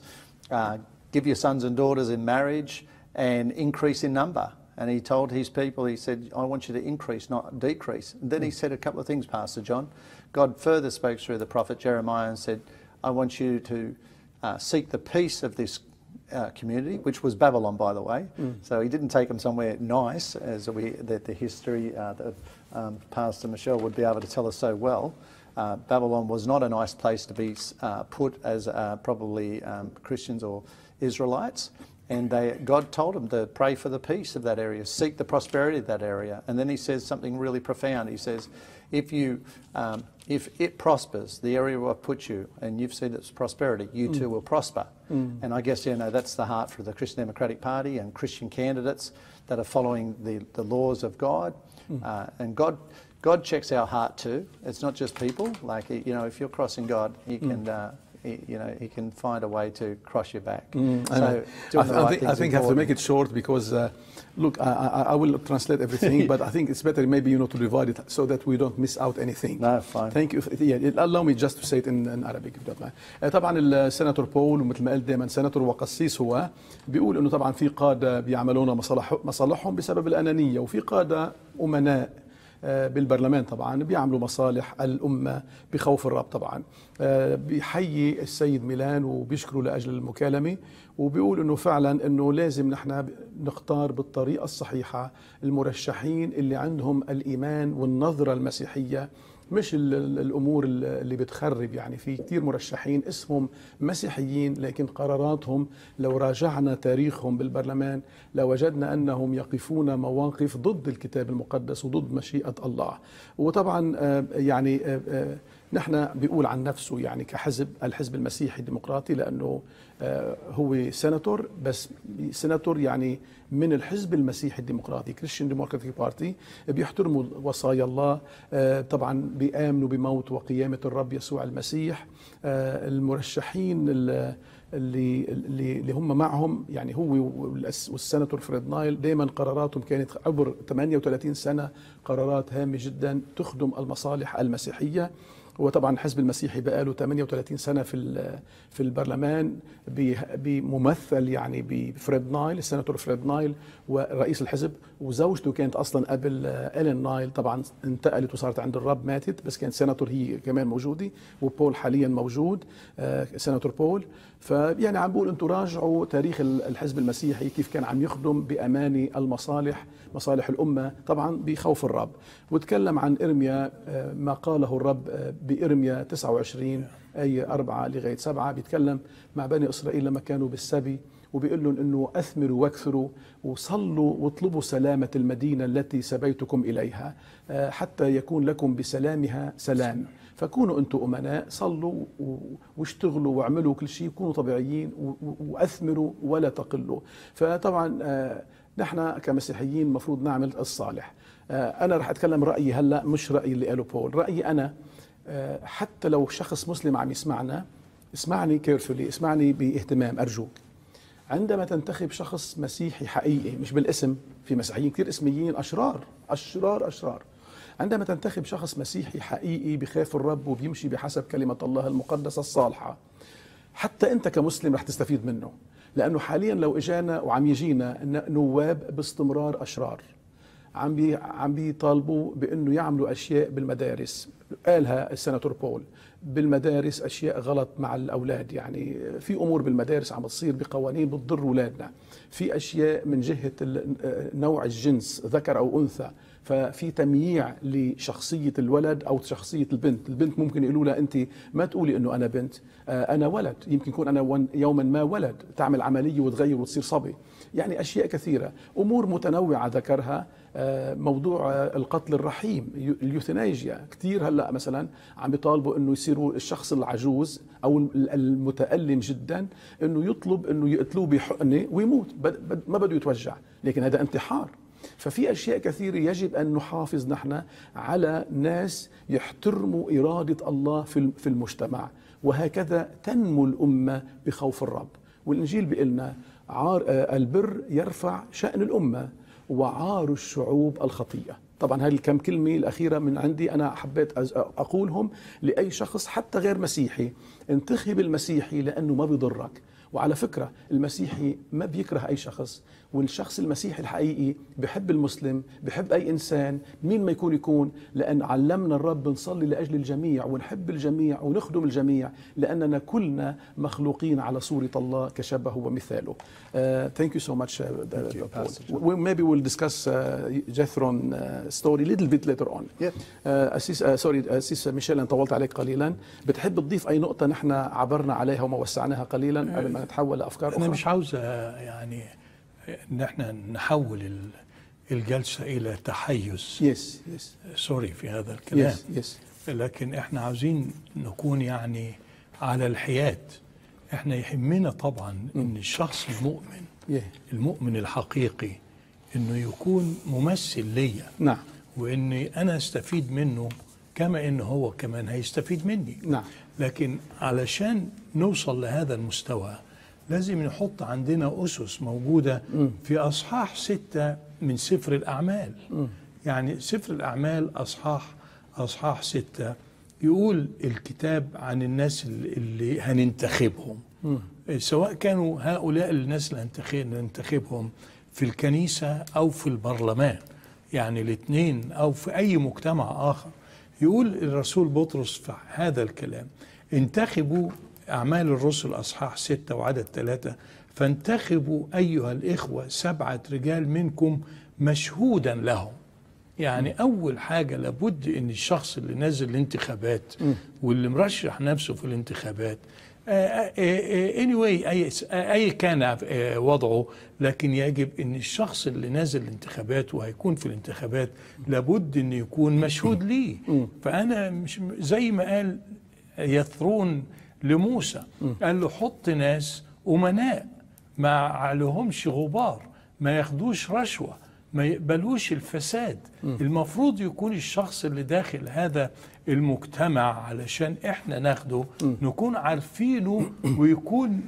give your sons and daughters in marriage, and increase in number. And He told His people, He said, I want you to increase, not decrease. And then He said a couple of things, Pastor John. God further spoke through the prophet Jeremiah and said, I want you to seek the peace of this community, which was Babylon, by the way. So He didn't take them somewhere nice, as the history that Pastor Michel would be able to tell us so well. Babylon was not a nice place to be put as probably Christians or Israelites, and God told them to pray for the peace of that area, seek the prosperity of that area. And then He says something really profound. He says, if it prospers, the area where I've put you, and you've seen its prosperity, you too will prosper. And I guess, you know, that's the heart for the Christian Democratic Party and Christian candidates that are following the laws of God. And God checks our heart too. It's not just people. Like, you know, if you're crossing God, he can find a way to cross your back. I think I have to make it short because look, I will translate everything, but I think it's better maybe to divide it so that we don't miss out anything. No, fine. Thank you. Yeah, allow me just to say it in Arabic. طبعا السيناتور بول، ومثل ما قلت دائما سيناتور وقسيس، هو بيقول انه طبعا في قاده بيعملون مصالحهم بسبب الانانيه، وفي قاده امناء بالبرلمان طبعا بيعملوا مصالح الأمة بخوف الرب. طبعا بيحيي السيد ميلان وبيشكره لأجل المكالمة، وبيقول أنه فعلا أنه لازم نحن نختار بالطريقة الصحيحة المرشحين اللي عندهم الإيمان والنظرة المسيحية، مش الأمور اللي بتخرب. يعني في كتير مرشحين اسمهم مسيحيين لكن قراراتهم لو راجعنا تاريخهم بالبرلمان لوجدنا أنهم يقفون مواقف ضد الكتاب المقدس وضد مشيئة الله. وطبعا يعني نحن بيقول عن نفسه يعني كحزب الحزب المسيحي الديمقراطي، لأنه هو سيناتور، بس سيناتور يعني من الحزب المسيحي الديمقراطي Christian Democratic Party، بيحترموا وصايا الله، طبعا بيآمنوا بموت وقيامة الرب يسوع المسيح. المرشحين اللي هم معهم يعني هو والسيناتور فريد نايل دائما قراراتهم كانت عبر 38 سنة قرارات هامة جدا تخدم المصالح المسيحية. وطبعا الحزب المسيحي بقاله 38 سنة في البرلمان بممثل يعني بفريد نايل، السيناتور فريد نايل ورئيس الحزب، وزوجته كانت أصلا قبل إلين نايل طبعا انتقلت وصارت عند الرب ماتت، بس كانت سيناتور هي كمان موجودة، وبول حاليا موجود سيناتور بول. فيعني عم بقول انتم راجعوا تاريخ الحزب المسيحي كيف كان عم يخدم بأماني مصالح الأمة طبعا بخوف الرب. وتكلم عن إرميا، ما قاله الرب بإرميا 29 أي 4 لغاية 7، بيتكلم مع بني إسرائيل لما كانوا بالسبي، وبيقول لهم إنه أثمروا واكثروا وصلوا واطلبوا سلامة المدينة التي سبيتكم إليها حتى يكون لكم بسلامها سلام. فكونوا أنتم أمناء، صلوا واشتغلوا واعملوا كل شيء، كونوا طبيعيين وأثمروا ولا تقلوا. فطبعا نحن كمسيحيين مفروض نعمل الصالح. أنا رح أتكلم رأيي هلأ، مش رأيي اللي قاله بول، رأيي أنا. حتى لو شخص مسلم عم يسمعنا، اسمعني كيرفولي، اسمعني باهتمام أرجوك. عندما تنتخب شخص مسيحي حقيقي، مش بالاسم، في مسيحيين كثير اسميين أشرار. عندما تنتخب شخص مسيحي حقيقي بخاف الرب وبيمشي بحسب كلمة الله المقدسة الصالحة، حتى أنت كمسلم رح تستفيد منه. لأنه حاليا لو إجانا وعم يجينا نواب باستمرار أشرار عم بيطالبوا بأنه يعملوا أشياء بالمدارس، قالها السيناتور بول، بالمدارس أشياء غلط مع الأولاد. يعني في أمور بالمدارس عم تصير بقوانين بتضر أولادنا، في أشياء من جهة نوع الجنس ذكر أو أنثى، ففي تمييع لشخصية الولد أو شخصية البنت ممكن يقولوا لها أنت ما تقولي أنه أنا بنت، أنا ولد، يمكن يكون أنا يوما ما ولد، تعمل عملية وتغير وتصير صبي. يعني أشياء كثيرة، أمور متنوعة ذكرها. موضوع القتل الرحيم، اليوثنايجيا، كثير هلأ مثلا عم بيطالبوا أنه يصيروا الشخص العجوز أو المتألم جدا أنه يطلب أنه يقتلوه بحقنة ويموت، ما بده يتوجع، لكن هذا انتحار. ففي أشياء كثيرة يجب أن نحافظ نحن على ناس يحترموا إرادة الله في المجتمع، وهكذا تنمو الأمة بخوف الرب. والإنجيل بيقولنا البر يرفع شأن الأمة وعار الشعوب الخطيئة. طبعا هذه الكم كلمة الأخيرة من عندي أنا حبيت أقولهم لأي شخص حتى غير مسيحي. انتخب المسيحي لأنه ما بيضرك. وعلى فكرة المسيحي ما بيكره أي شخص، والشخص المسيحي الحقيقي بحب المسلم، بحب أي إنسان مين ما يكون، لأن علمنا الرب نصلي لأجل الجميع ونحب الجميع ونخدم الجميع، لأننا كلنا مخلوقين على صورة الله كشبهه ومثاله. Thank you so much. Maybe we'll discuss Jethron story a little bit later on. أسيس ميشيل، أنا طولت عليك قليلا، بتحب تضيف أي نقطة نحن عبرنا عليها وما وسعناها قليلا قبل ما نتحول لأفكار أخرى؟ أنا مش عاوز يعني ان احنا نحول الجلسة الى تحيز سوري في هذا الكلام، لكن احنا عاوزين نكون يعني على الحياد. احنا يهمنا طبعا ان الشخص المؤمن الحقيقي انه يكون ممثل ليا، نعم، واني انا استفيد منه كما إنه هو كمان هيستفيد مني. نعم. لكن علشان نوصل لهذا المستوى لازم نحط عندنا أسس موجودة في أصحاح 6 من سفر الأعمال. يعني سفر الأعمال أصحاح 6 يقول الكتاب عن الناس اللي هننتخبهم، سواء كانوا هؤلاء الناس اللي هننتخبهم في الكنيسة أو في البرلمان، يعني الاثنين، أو في أي مجتمع آخر. يقول الرسول بطرس في هذا الكلام: انتخبوا، أعمال الرسل أصحاح 6 وعدد 3، فانتخبوا أيها الإخوة 7 رجال منكم مشهودا لهم. يعني أول حاجة لابد إن الشخص اللي نازل الانتخابات واللي مرشح نفسه في الانتخابات anyway أي كان وضعه، لكن يجب إن الشخص اللي نازل الانتخابات وهيكون في الانتخابات لابد إن يكون مشهود ليه. فأنا مش زي ما قال يثرون لموسى، قال له حط ناس أمناء ما عليهمش غبار، ما ياخدوش رشوة، ما يقبلوش الفساد. المفروض يكون الشخص اللي داخل هذا المجتمع علشان احنا ناخده نكون عارفينه ويكون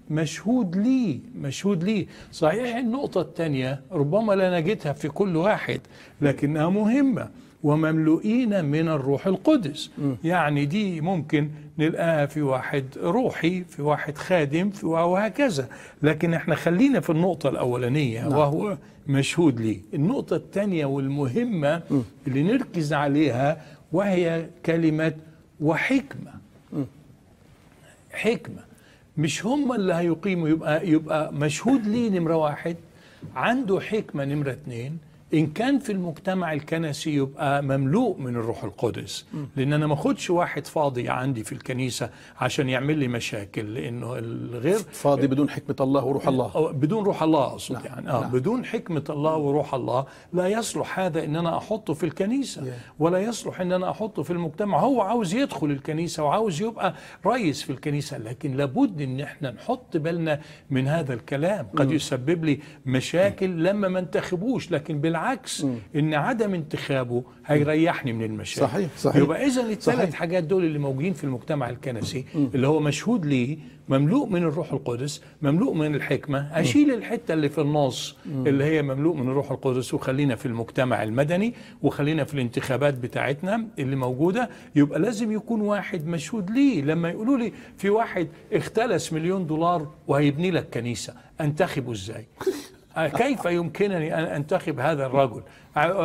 مشهود ليه. صحيح النقطة الثانية ربما لا نجدها في كل واحد لكنها مهمة: ومملوئين من الروح القدس. يعني دي ممكن نلقاها في واحد روحي، في واحد خادم، وهكذا. لكن احنا خلينا في النقطة الأولانية وهو مشهود ليه. النقطة الثانية والمهمة اللي نركز عليها وهي كلمة وحكمة. حكمة، مش هم اللي هيقيموا، يبقى مشهود ليه نمرة 1، عنده حكمة نمرة 2. إن كان في المجتمع الكنسي يبقى مملوء من الروح القدس، لأن أنا ما أخدش واحد فاضي عندي في الكنيسة عشان يعمل لي مشاكل، لأنه الغير فاضي بدون حكمة الله وروح الله، بدون روح الله أقصد. نعم. يعني نعم. بدون حكمة الله وروح الله لا يصلح هذا إن أنا أحطه في الكنيسة، ولا يصلح إن أنا أحطه في المجتمع. هو عاوز يدخل الكنيسة وعاوز يبقى رئيس في الكنيسة، لكن لابد إن إحنا نحط بالنا من هذا الكلام. قد يسبب لي مشاكل لما ما انتخبوش، لكن بالعكس ان عدم انتخابه هيريحني من المشاكل. صحيح. يبقى اذا الثلاث حاجات دول اللي موجودين في المجتمع الكنسي، اللي هو مشهود ليه، مملوء من الروح القدس، مملوء من الحكمة. اشيل الحتة اللي في النص اللي هي مملوء من الروح القدس وخلينا في المجتمع المدني وخلينا في الانتخابات بتاعتنا اللي موجودة. يبقى لازم يكون واحد مشهود ليه. لما يقولوا لي في واحد اختلس $1,000,000 وهيبني لك كنيسة، انتخبه ازاي؟ كيف يمكنني أن أنتخب هذا الرجل؟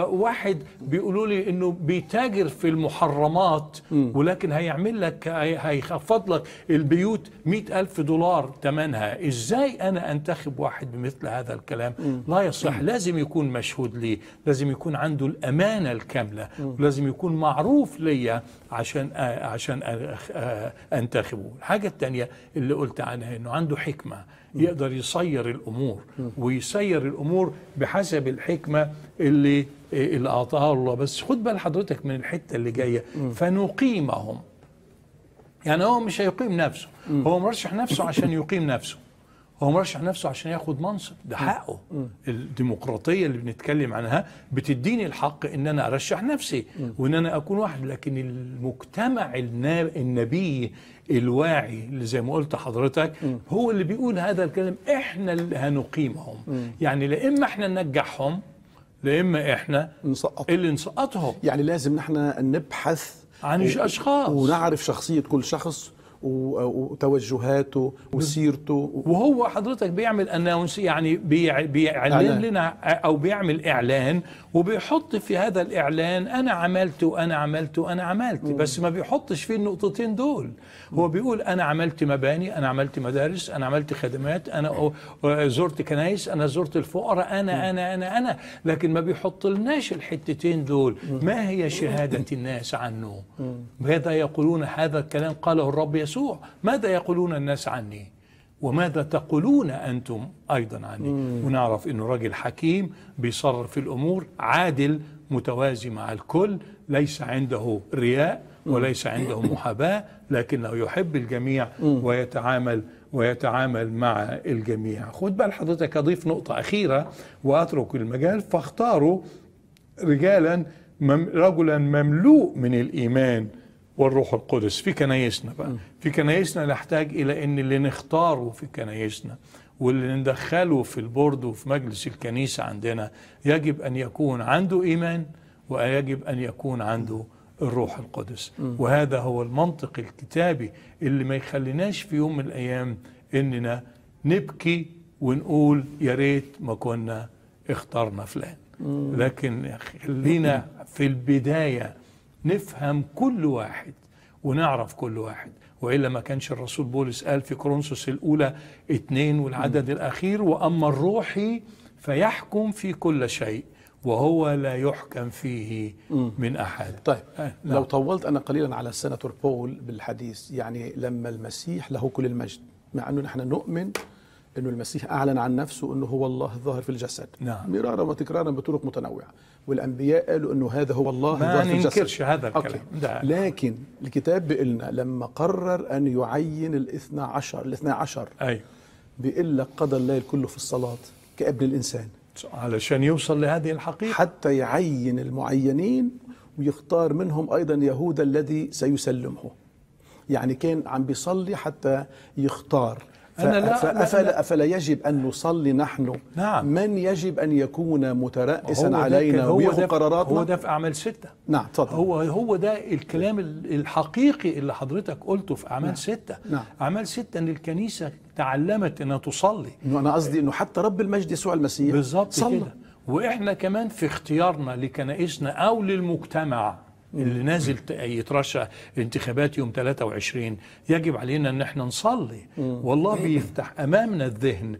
واحد بيقولوا لي إنه بيتاجر في المحرمات ولكن هيعمل لك، هيخفض لك البيوت $100,000 ثمنها. إزاي أنا أنتخب واحد بمثل هذا الكلام؟ لا يصح. لازم يكون مشهود لي، لازم يكون عنده الأمانة الكاملة، ولازم يكون معروف لي عشان أنتخبه. الحاجة الثانية اللي قلت عنها إنه عنده حكمة، يقدر يصير الأمور ويسير الأمور بحسب الحكمة اللي أعطاها الله. بس خد بال حضرتك من الحتة اللي جاية: فنقيمهم. يعني هو مش هيقيم نفسه، هو مرشح نفسه عشان يقيم نفسه، هو مرشح نفسه عشان ياخد منصب، ده حقه. الديمقراطية اللي بنتكلم عنها بتديني الحق ان انا ارشح نفسي وان انا اكون واحد. لكن المجتمع النبي الواعي اللي زي ما قلت حضرتك هو اللي بيقول هذا الكلام: احنا اللي هنقيمهم. يعني لا اما احنا ننجحهم، لا اما احنا اللي نسقطهم. يعني لازم نحن نبحث عن الاشخاص ونعرف شخصية كل شخص وتوجهاته وسيرته. وهو حضرتك بيعمل اناونس، يعني بيعلن لنا او بيعمل اعلان وبيحط في هذا الاعلان انا عملت وانا عملت وانا عملت. بس ما بيحطش فيه النقطتين دول. هو بيقول انا عملت مباني، انا عملت مدارس، انا عملت خدمات، انا زرت كنايس، انا زرت الفقراء، انا لكن ما بيحط لناش الحتتين دول. ما هي شهادة الناس عنه؟ ماذا يقولون؟ هذا الكلام قاله الرب يسوع: ماذا يقولون الناس عني وماذا تقولون أنتم أيضا عني؟ ونعرف أنه راجل حكيم بيصرف في الأمور، عادل متوازي مع الكل، ليس عنده رياء وليس عنده محاباة، لكنه يحب الجميع ويتعامل مع الجميع. خد بال حضرتك، أضيف نقطة أخيرة وأترك المجال. فاختاروا رجالا رجلا مملوء من الإيمان والروح القدس في كنايسنا بقى. في كنايسنا نحتاج إلى أن اللي نختاره في كنايسنا واللي ندخله في البورد وفي مجلس الكنيسة عندنا يجب أن يكون عنده إيمان ويجب أن يكون عنده الروح القدس. وهذا هو المنطق الكتابي اللي ما يخليناش في يوم من الأيام إننا نبكي ونقول يا ريت ما كنا اخترنا فلان. لكن خلينا في البداية نفهم كل واحد ونعرف كل واحد، وإلا ما كانش الرسول بولس قال في كورنثوس الأولى 2 والعدد الأخير: وأما الروحي فيحكم في كل شيء وهو لا يحكم فيه من أحد. طيب لو طولت أنا قليلا على السيناتور بول بالحديث، يعني لما المسيح له كل المجد، مع أنه نحن نؤمن أنه المسيح أعلن عن نفسه أنه هو الله الظاهر في الجسد مرارا وتكرارا بطرق متنوعة، والأنبياء قالوا أنه هذا هو الله الظاهر في الجسد. ما ننكرش هذا الكلام لكن الكتاب بيقلنا لما قرر أن يعين الاثنى عشر أيوه بيقول لك قضى الليل كله في الصلاة كابن الإنسان علشان يوصل لهذه الحقيقة، حتى يعين المعينين ويختار منهم أيضا يهوذا الذي سيسلمه. يعني كان عم بيصلي حتى يختار. أفلا يجب أن نصلي نحن من يجب أن يكون مترأسا علينا ويأخذ قراراتنا؟ هو ده في أعمال 6. نعم تفضل. هو ده الكلام الحقيقي اللي حضرتك قلته في أعمال 6. أعمال 6 أن الكنيسة تعلمت أنها تصلي. أنا قصدي أنه حتى رب المجد يسوع المسيح بالضبط كده. وإحنا كمان في اختيارنا لكنائسنا أو للمجتمع اللي نازل يترشح الانتخابات يوم 23 يجب علينا ان احنا نصلي، والله بيفتح امامنا الذهن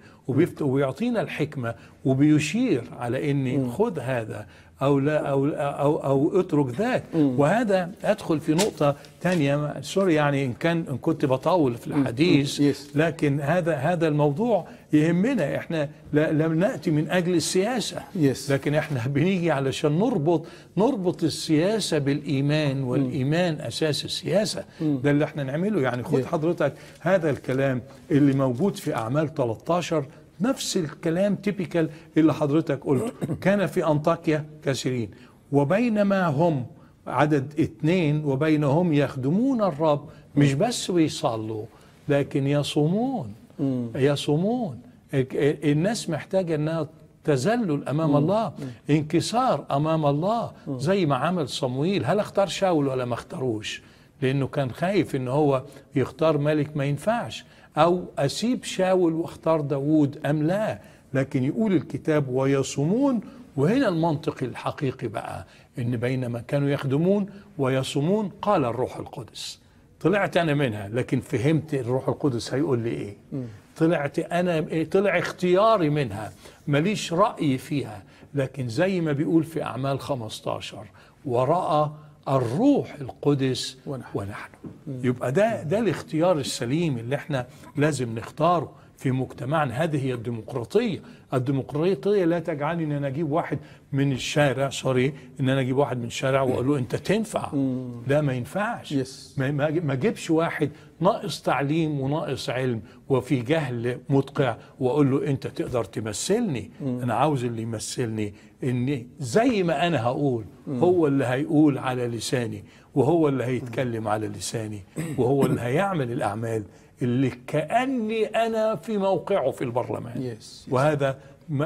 ويعطينا الحكمة وبيشير على اني خذ هذا او لا او اترك ذاك. وهذا ادخل في نقطة تانية، سوري يعني ان كنت بطول في الحديث، لكن هذا الموضوع يهمنا. احنا لم نأتي من اجل السياسة، لكن احنا بنيجي علشان نربط السياسة بالايمان، والايمان اساس السياسة. ده اللي احنا نعمله. يعني خد حضرتك هذا الكلام اللي موجود في اعمال 13، نفس الكلام تيبيكال اللي حضرتك قلته. كان في أنطاكيا كثيرين وبينما هم عدد 2 وبينهم يخدمون الرب، مش بس بيصلوا لكن يصومون. الناس محتاجة أنها تذلل أمام الله، انكسار أمام الله، زي ما عمل صموئيل. هل اختار شاول ولا ما اختاروش؟ لأنه كان خايف أنه هو يختار ملك ما ينفعش، أو أسيب شاول واختار داود أم لا. لكن يقول الكتاب ويصومون. وهنا المنطق الحقيقي بقى، إن بينما كانوا يخدمون ويصومون قال الروح القدس. طلعت أنا منها، لكن فهمت الروح القدس هيقول لي إيه. طلع اختياري منها، ماليش رأي فيها، لكن زي ما بيقول في أعمال 15 ورأى الروح القدس ونحن. يبقى ده الاختيار السليم اللي احنا لازم نختاره في مجتمعنا. هذه هي الديمقراطية. الديمقراطية لا تجعلني ان انا اجيب واحد من الشارع، ان انا اجيب واحد من الشارع واقول له انت تنفع. لا، ما ينفعش. ما اجيبش واحد ناقص تعليم وناقص علم وفي جهل مدقع واقول له انت تقدر تمثلني. انا عاوز اللي يمثلني اني زي ما انا هقول هو اللي هيقول على لساني، وهو اللي هيتكلم على لساني، وهو اللي هيعمل الاعمال اللي كأني أنا في موقعه في البرلمان. وهذا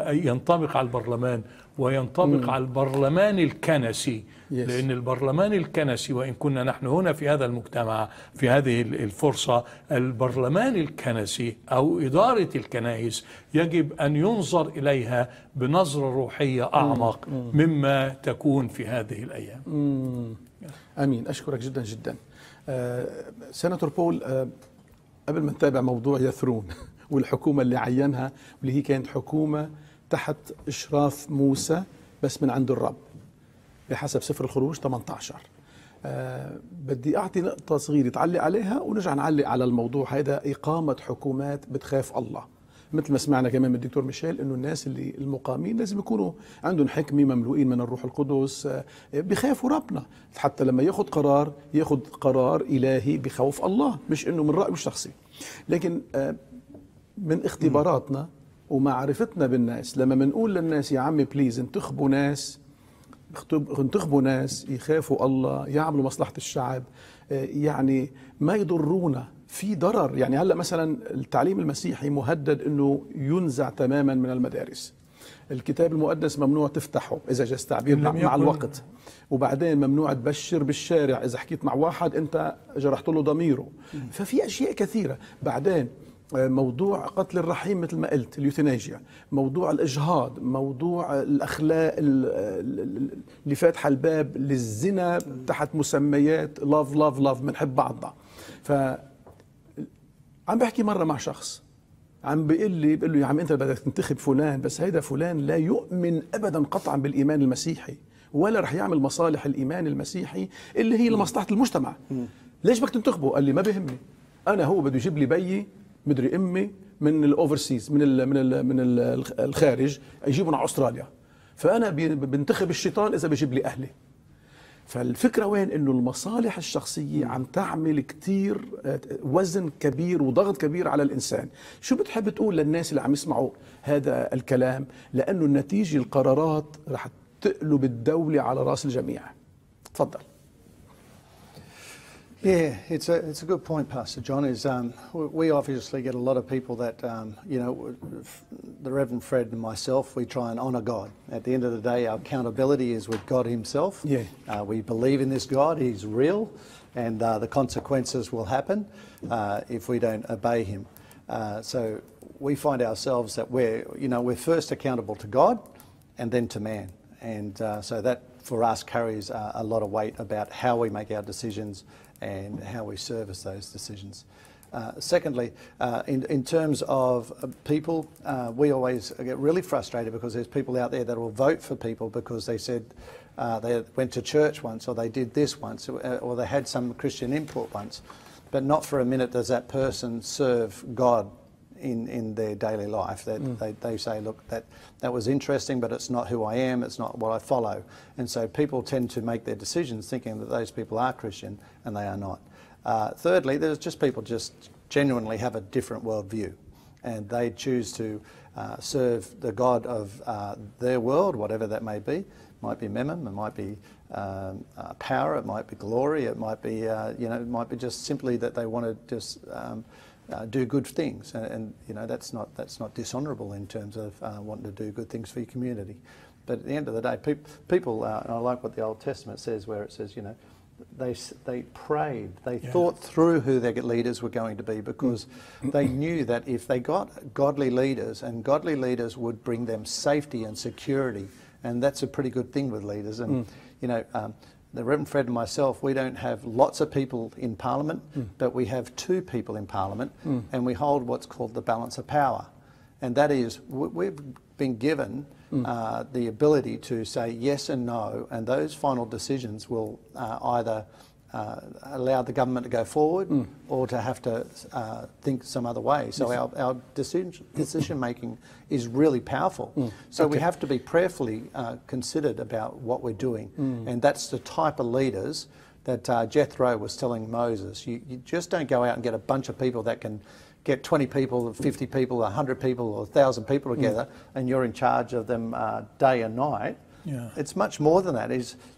ينطبق على البرلمان وينطبق على البرلمان الكنسي. لأن البرلمان الكنسي، وإن كنا نحن هنا في هذا المجتمع في هذه الفرصة، البرلمان الكنسي أو إدارة الكنائس يجب أن ينظر إليها بنظرة روحية أعمق مما تكون في هذه الأيام. أمين. أشكرك جدا جدا. سيناتور بول، قبل ما نتابع موضوع يثرون والحكومة اللي عينها، واللي هي كانت حكومة تحت إشراف موسى بس من عند الرب بحسب سفر الخروج 18، بدي أعطي نقطة صغيرة تعلق عليها ونرجع نعلق على الموضوع هذا، إقامة حكومات بتخاف الله. مثل ما سمعنا كمان من الدكتور ميشيل انه الناس اللي المقامين لازم يكونوا عندهم حكمه، مملوئين من الروح القدس، بخافوا ربنا، حتى لما ياخذ قرار الهي بخوف الله، مش انه من رايه الشخصي. لكن من اختباراتنا ومعرفتنا بالناس، لما بنقول للناس يا عمي بليز انتخبوا ناس ينتخبوا ناس يخافوا الله، يعملوا مصلحة الشعب، يعني ما يضرونا في ضرر. يعني هلأ مثلا التعليم المسيحي مهدد أنه ينزع تماما من المدارس. الكتاب المقدس ممنوع تفتحه إذا جاز تعبير مع الوقت، وبعدين ممنوع تبشر بالشارع. إذا حكيت مع واحد أنت جرحت له ضميره. ففي أشياء كثيرة. بعدين موضوع قتل الرحيم مثل ما قلت، اليوثينيجيا، موضوع الإجهاض، موضوع الأخلاق اللي فاتحة الباب للزنا تحت مسميات لاف لاف لاف، بنحب بعضنا. عم بحكي مرة مع شخص عم بيقول له يا عم أنت بدك تنتخب فلان، بس هيدا فلان لا يؤمن أبدا قطعا بالإيمان المسيحي، ولا رح يعمل مصالح الإيمان المسيحي اللي هي لمصلحة المجتمع. ليش بدك تنتخبه؟ قال لي ما بيهمني، أنا هو بده يجيب لي بيي مدري امي من الاوفرسيز، من الخارج، يجيبون على استراليا، فانا بنتخب الشيطان اذا بيجيب لي اهلي. فالفكره وين؟ انه المصالح الشخصيه عم تعمل كتير وزن كبير وضغط كبير على الانسان. شو بتحب تقول للناس اللي عم يسمعوا هذا الكلام؟ لانه النتيجه القرارات رح تقلب الدوله على راس الجميع. تفضل. Yeah, it's a good point, Pastor John. Is we obviously get a lot of people that the Reverend Fred and myself, we try and honour God. At the end of the day, our accountability is with God Himself. Yeah. We believe in this God; He's real, and the consequences will happen if we don't obey Him. So we find ourselves that we're first accountable to God, and then to man, and so that for us carries a lot of weight about how we make our decisions and how we service those decisions. Secondly, in terms of people, we always get really frustrated because there's people out there that will vote for people because they said they went to church once, or they did this once, or they had some Christian input once, but not for a minute does that person serve God in their daily life. They say, look, that was interesting, but it's not who I am, it's not what I follow. And so people tend to make their decisions thinking that those people are Christian, and they are not. Thirdly, there's just people just genuinely have a different worldview, and they choose to serve the God of their world, whatever that may be. It might be Mammon, it might be power, it might be glory, it might be it might be just simply that they want to just do good things, and that's not dishonourable in terms of wanting to do good things for your community. But at the end of the day, people and I like what the Old Testament says, where it says, they prayed, they thought through who their leaders were going to be, because they knew that if they got godly leaders, and godly leaders would bring them safety and security, and that's a pretty good thing with leaders. And the Reverend Fred and myself, we don't have lots of people in Parliament, but we have 2 people in Parliament, and we hold what's called the balance of power. And that is, we've been given the ability to say yes and no, and those final decisions will either allow the government to go forward or to have to think some other way. So our decision making is really powerful. So we have to be prayerfully considered about what we're doing, and that's the type of leaders that Jethro was telling Moses. You just don't go out and get a bunch of people that can get 20 people, 50 people, 100 people, or 1,000 people together, and you're in charge of them day and night. It's much more than that.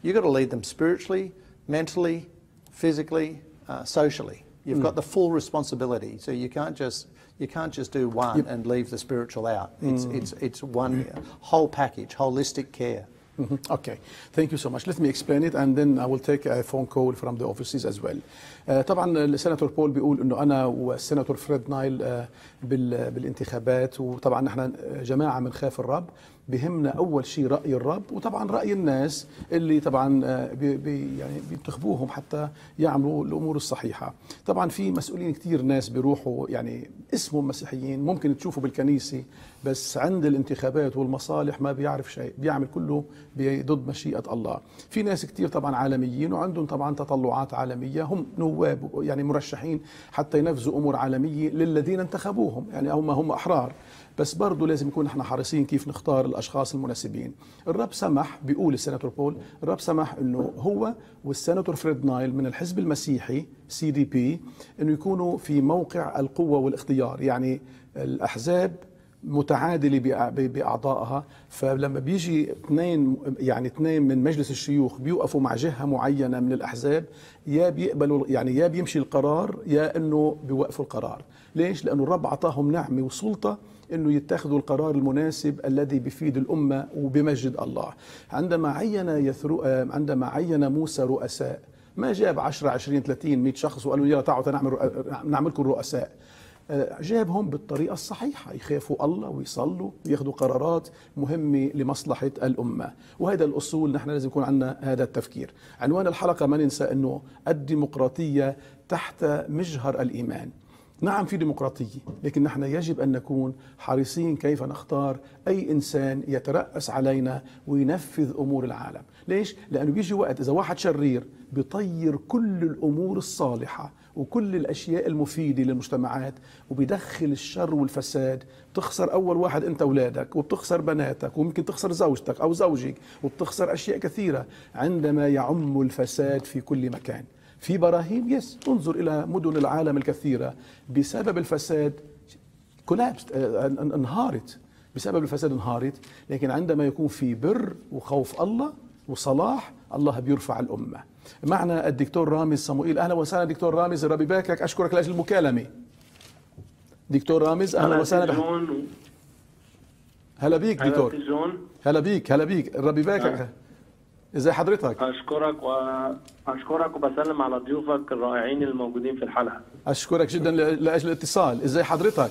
You've got to lead them spiritually, mentally, physically, socially. You've got the full responsibility. So you can't just do one and leave the spiritual out. It's one whole package, holistic care. Okay, thank you so much. Let me explain it, and then I will take a phone call from the offices as well. طبعا السيناتور بول بيقول انه انا والسيناتور فريد نايل بالانتخابات، وطبعا نحن جماعه من خاف الرب، بهمنا اول شيء راي الرب، وطبعا راي الناس اللي طبعا يعني بينتخبوهم حتى يعملوا الامور الصحيحه. طبعا في مسؤولين كثير، ناس بيروحوا يعني اسمهم مسيحيين، ممكن تشوفوا بالكنيسه، بس عند الانتخابات والمصالح ما بيعرف شيء، بيعمل كله ضد مشيئه الله. في ناس كثير طبعا عالميين وعندهم طبعا تطلعات عالميه، هم نواب يعني مرشحين حتى ينفذوا امور عالميه للذين انتخبوهم، يعني هم احرار، بس برضه لازم نكون احنا حريصين كيف نختار الاشخاص المناسبين. الرب سمح، بيقول السيناتور بول، الرب سمح انه هو والسيناتور فريد نايل من الحزب المسيحي CDP انه يكونوا في موقع القوه والاختيار، يعني الاحزاب متعادلة بأعضائها. فلما بيجي اثنين من مجلس الشيوخ بيوقفوا مع جهة معينة من الأحزاب، يا بيقبلوا يا بيمشي القرار يا أنه بيوقفوا القرار. ليش؟ لأنه الرب عطاهم نعمة وسلطة أنه يتخذوا القرار المناسب الذي بيفيد الأمة وبمجد الله. عندما عين موسى رؤساء، ما جاب 10 20 30 100 شخص وقالوا يلا تعالوا نعملكم رؤساء. جابهم بالطريقة الصحيحة، يخافوا الله ويصلوا وياخذوا قرارات مهمة لمصلحة الأمة. وهذا الأصول نحن لازم يكون عندنا هذا التفكير. عنوان الحلقة ما ننسى أنه الديمقراطية تحت مجهر الإيمان. نعم في ديمقراطية، لكن نحن يجب أن نكون حريصين كيف نختار أي إنسان يترأس علينا وينفذ أمور العالم. ليش؟ لأنه بيجي وقت إذا واحد شرير بيطير كل الأمور الصالحة وكل الأشياء المفيدة للمجتمعات وبيدخل الشر والفساد. بتخسر أول واحد أنت أولادك، وبتخسر بناتك، وممكن تخسر زوجتك أو زوجك، وبتخسر أشياء كثيرة عندما يعم الفساد في كل مكان. في براهين انظر إلى مدن العالم الكثيرة بسبب الفساد انهارت، بسبب الفساد انهارت. لكن عندما يكون في بر وخوف الله وصلاح، الله بيرفع الأمة. معنا الدكتور رامز صموئيل. أهلا وسهلا دكتور رامز، ربي باكك. أشكرك لأجل المكالمة دكتور رامز. أهلا وسهلا. هلا بيك دكتور. هلا بيك ربي باكك. ازي حضرتك؟ اشكرك وبسلم على ضيوفك الرائعين الموجودين في الحلقة. اشكرك جدا لاجل الاتصال. ازي حضرتك؟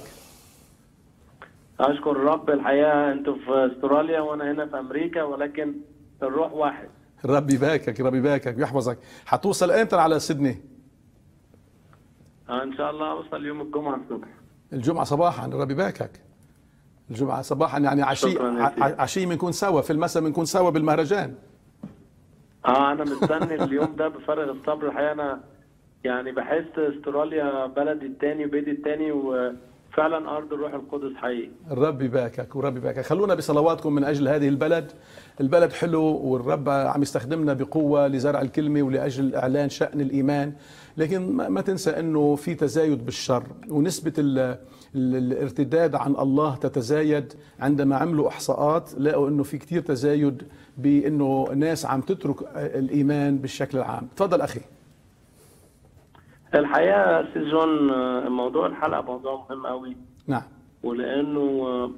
اشكر الرب. الحقيقة انتوا في استراليا وانا هنا في امريكا، ولكن الروح واحد. ربي باكك ويحفظك. حتوصل امتى على سيدني؟ ان شاء الله اوصل يوم الجمعة الصبح. الجمعة صباحا. ربي باكك. الجمعة صباحا يعني عشية بنكون سوا، في المساء بنكون سوا بالمهرجان. انا مستني اليوم ده بفارغ الصبر. الحقيقه انا يعني بحس استراليا بلدي الثاني وبيتي الثاني، وفعلا ارض الروح القدس حقيقي. ربي باكك. خلونا بصلواتكم من اجل هذه البلد حلو، والرب عم يستخدمنا بقوه لزرع الكلمه ولاجل اعلان شأن الايمان. لكن ما تنسى انه في تزايد بالشر، ونسبه الارتداد عن الله تتزايد. عندما عملوا احصاءات لقوا انه في كثير تزايد بانه ناس عم تترك الايمان بالشكل العام. تفضل اخي. الحقيقه سي جون، موضوع الحلقه موضوع مهم قوي. نعم. ولانه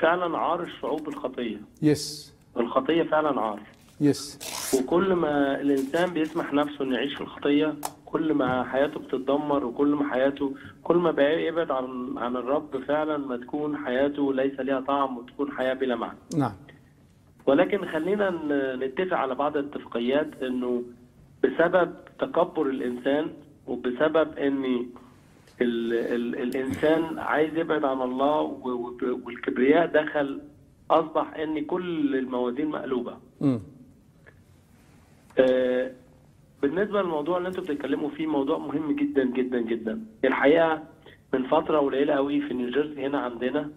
فعلا عار الشعوب الخطيه. الخطيه فعلا عار. وكل ما الانسان بيسمح نفسه انه يعيش في الخطيه، كل ما حياته بتتدمر، وكل ما بيبعد عن الرب فعلا ما تكون حياته ليس لها طعم وتكون حياه بلا معنى. نعم. ولكن خلينا نتفق على بعض الاتفاقيات، انه بسبب تكبر الانسان وبسبب ان الانسان عايز يبعد عن الله والكبرياء دخل، اصبح ان كل الموازين مقلوبه. بالنسبه للموضوع اللي انتم بتتكلموا فيه، موضوع مهم جدا جدا جدا. الحقيقه من فتره قليله قوي في نيوجيرسي هنا عندنا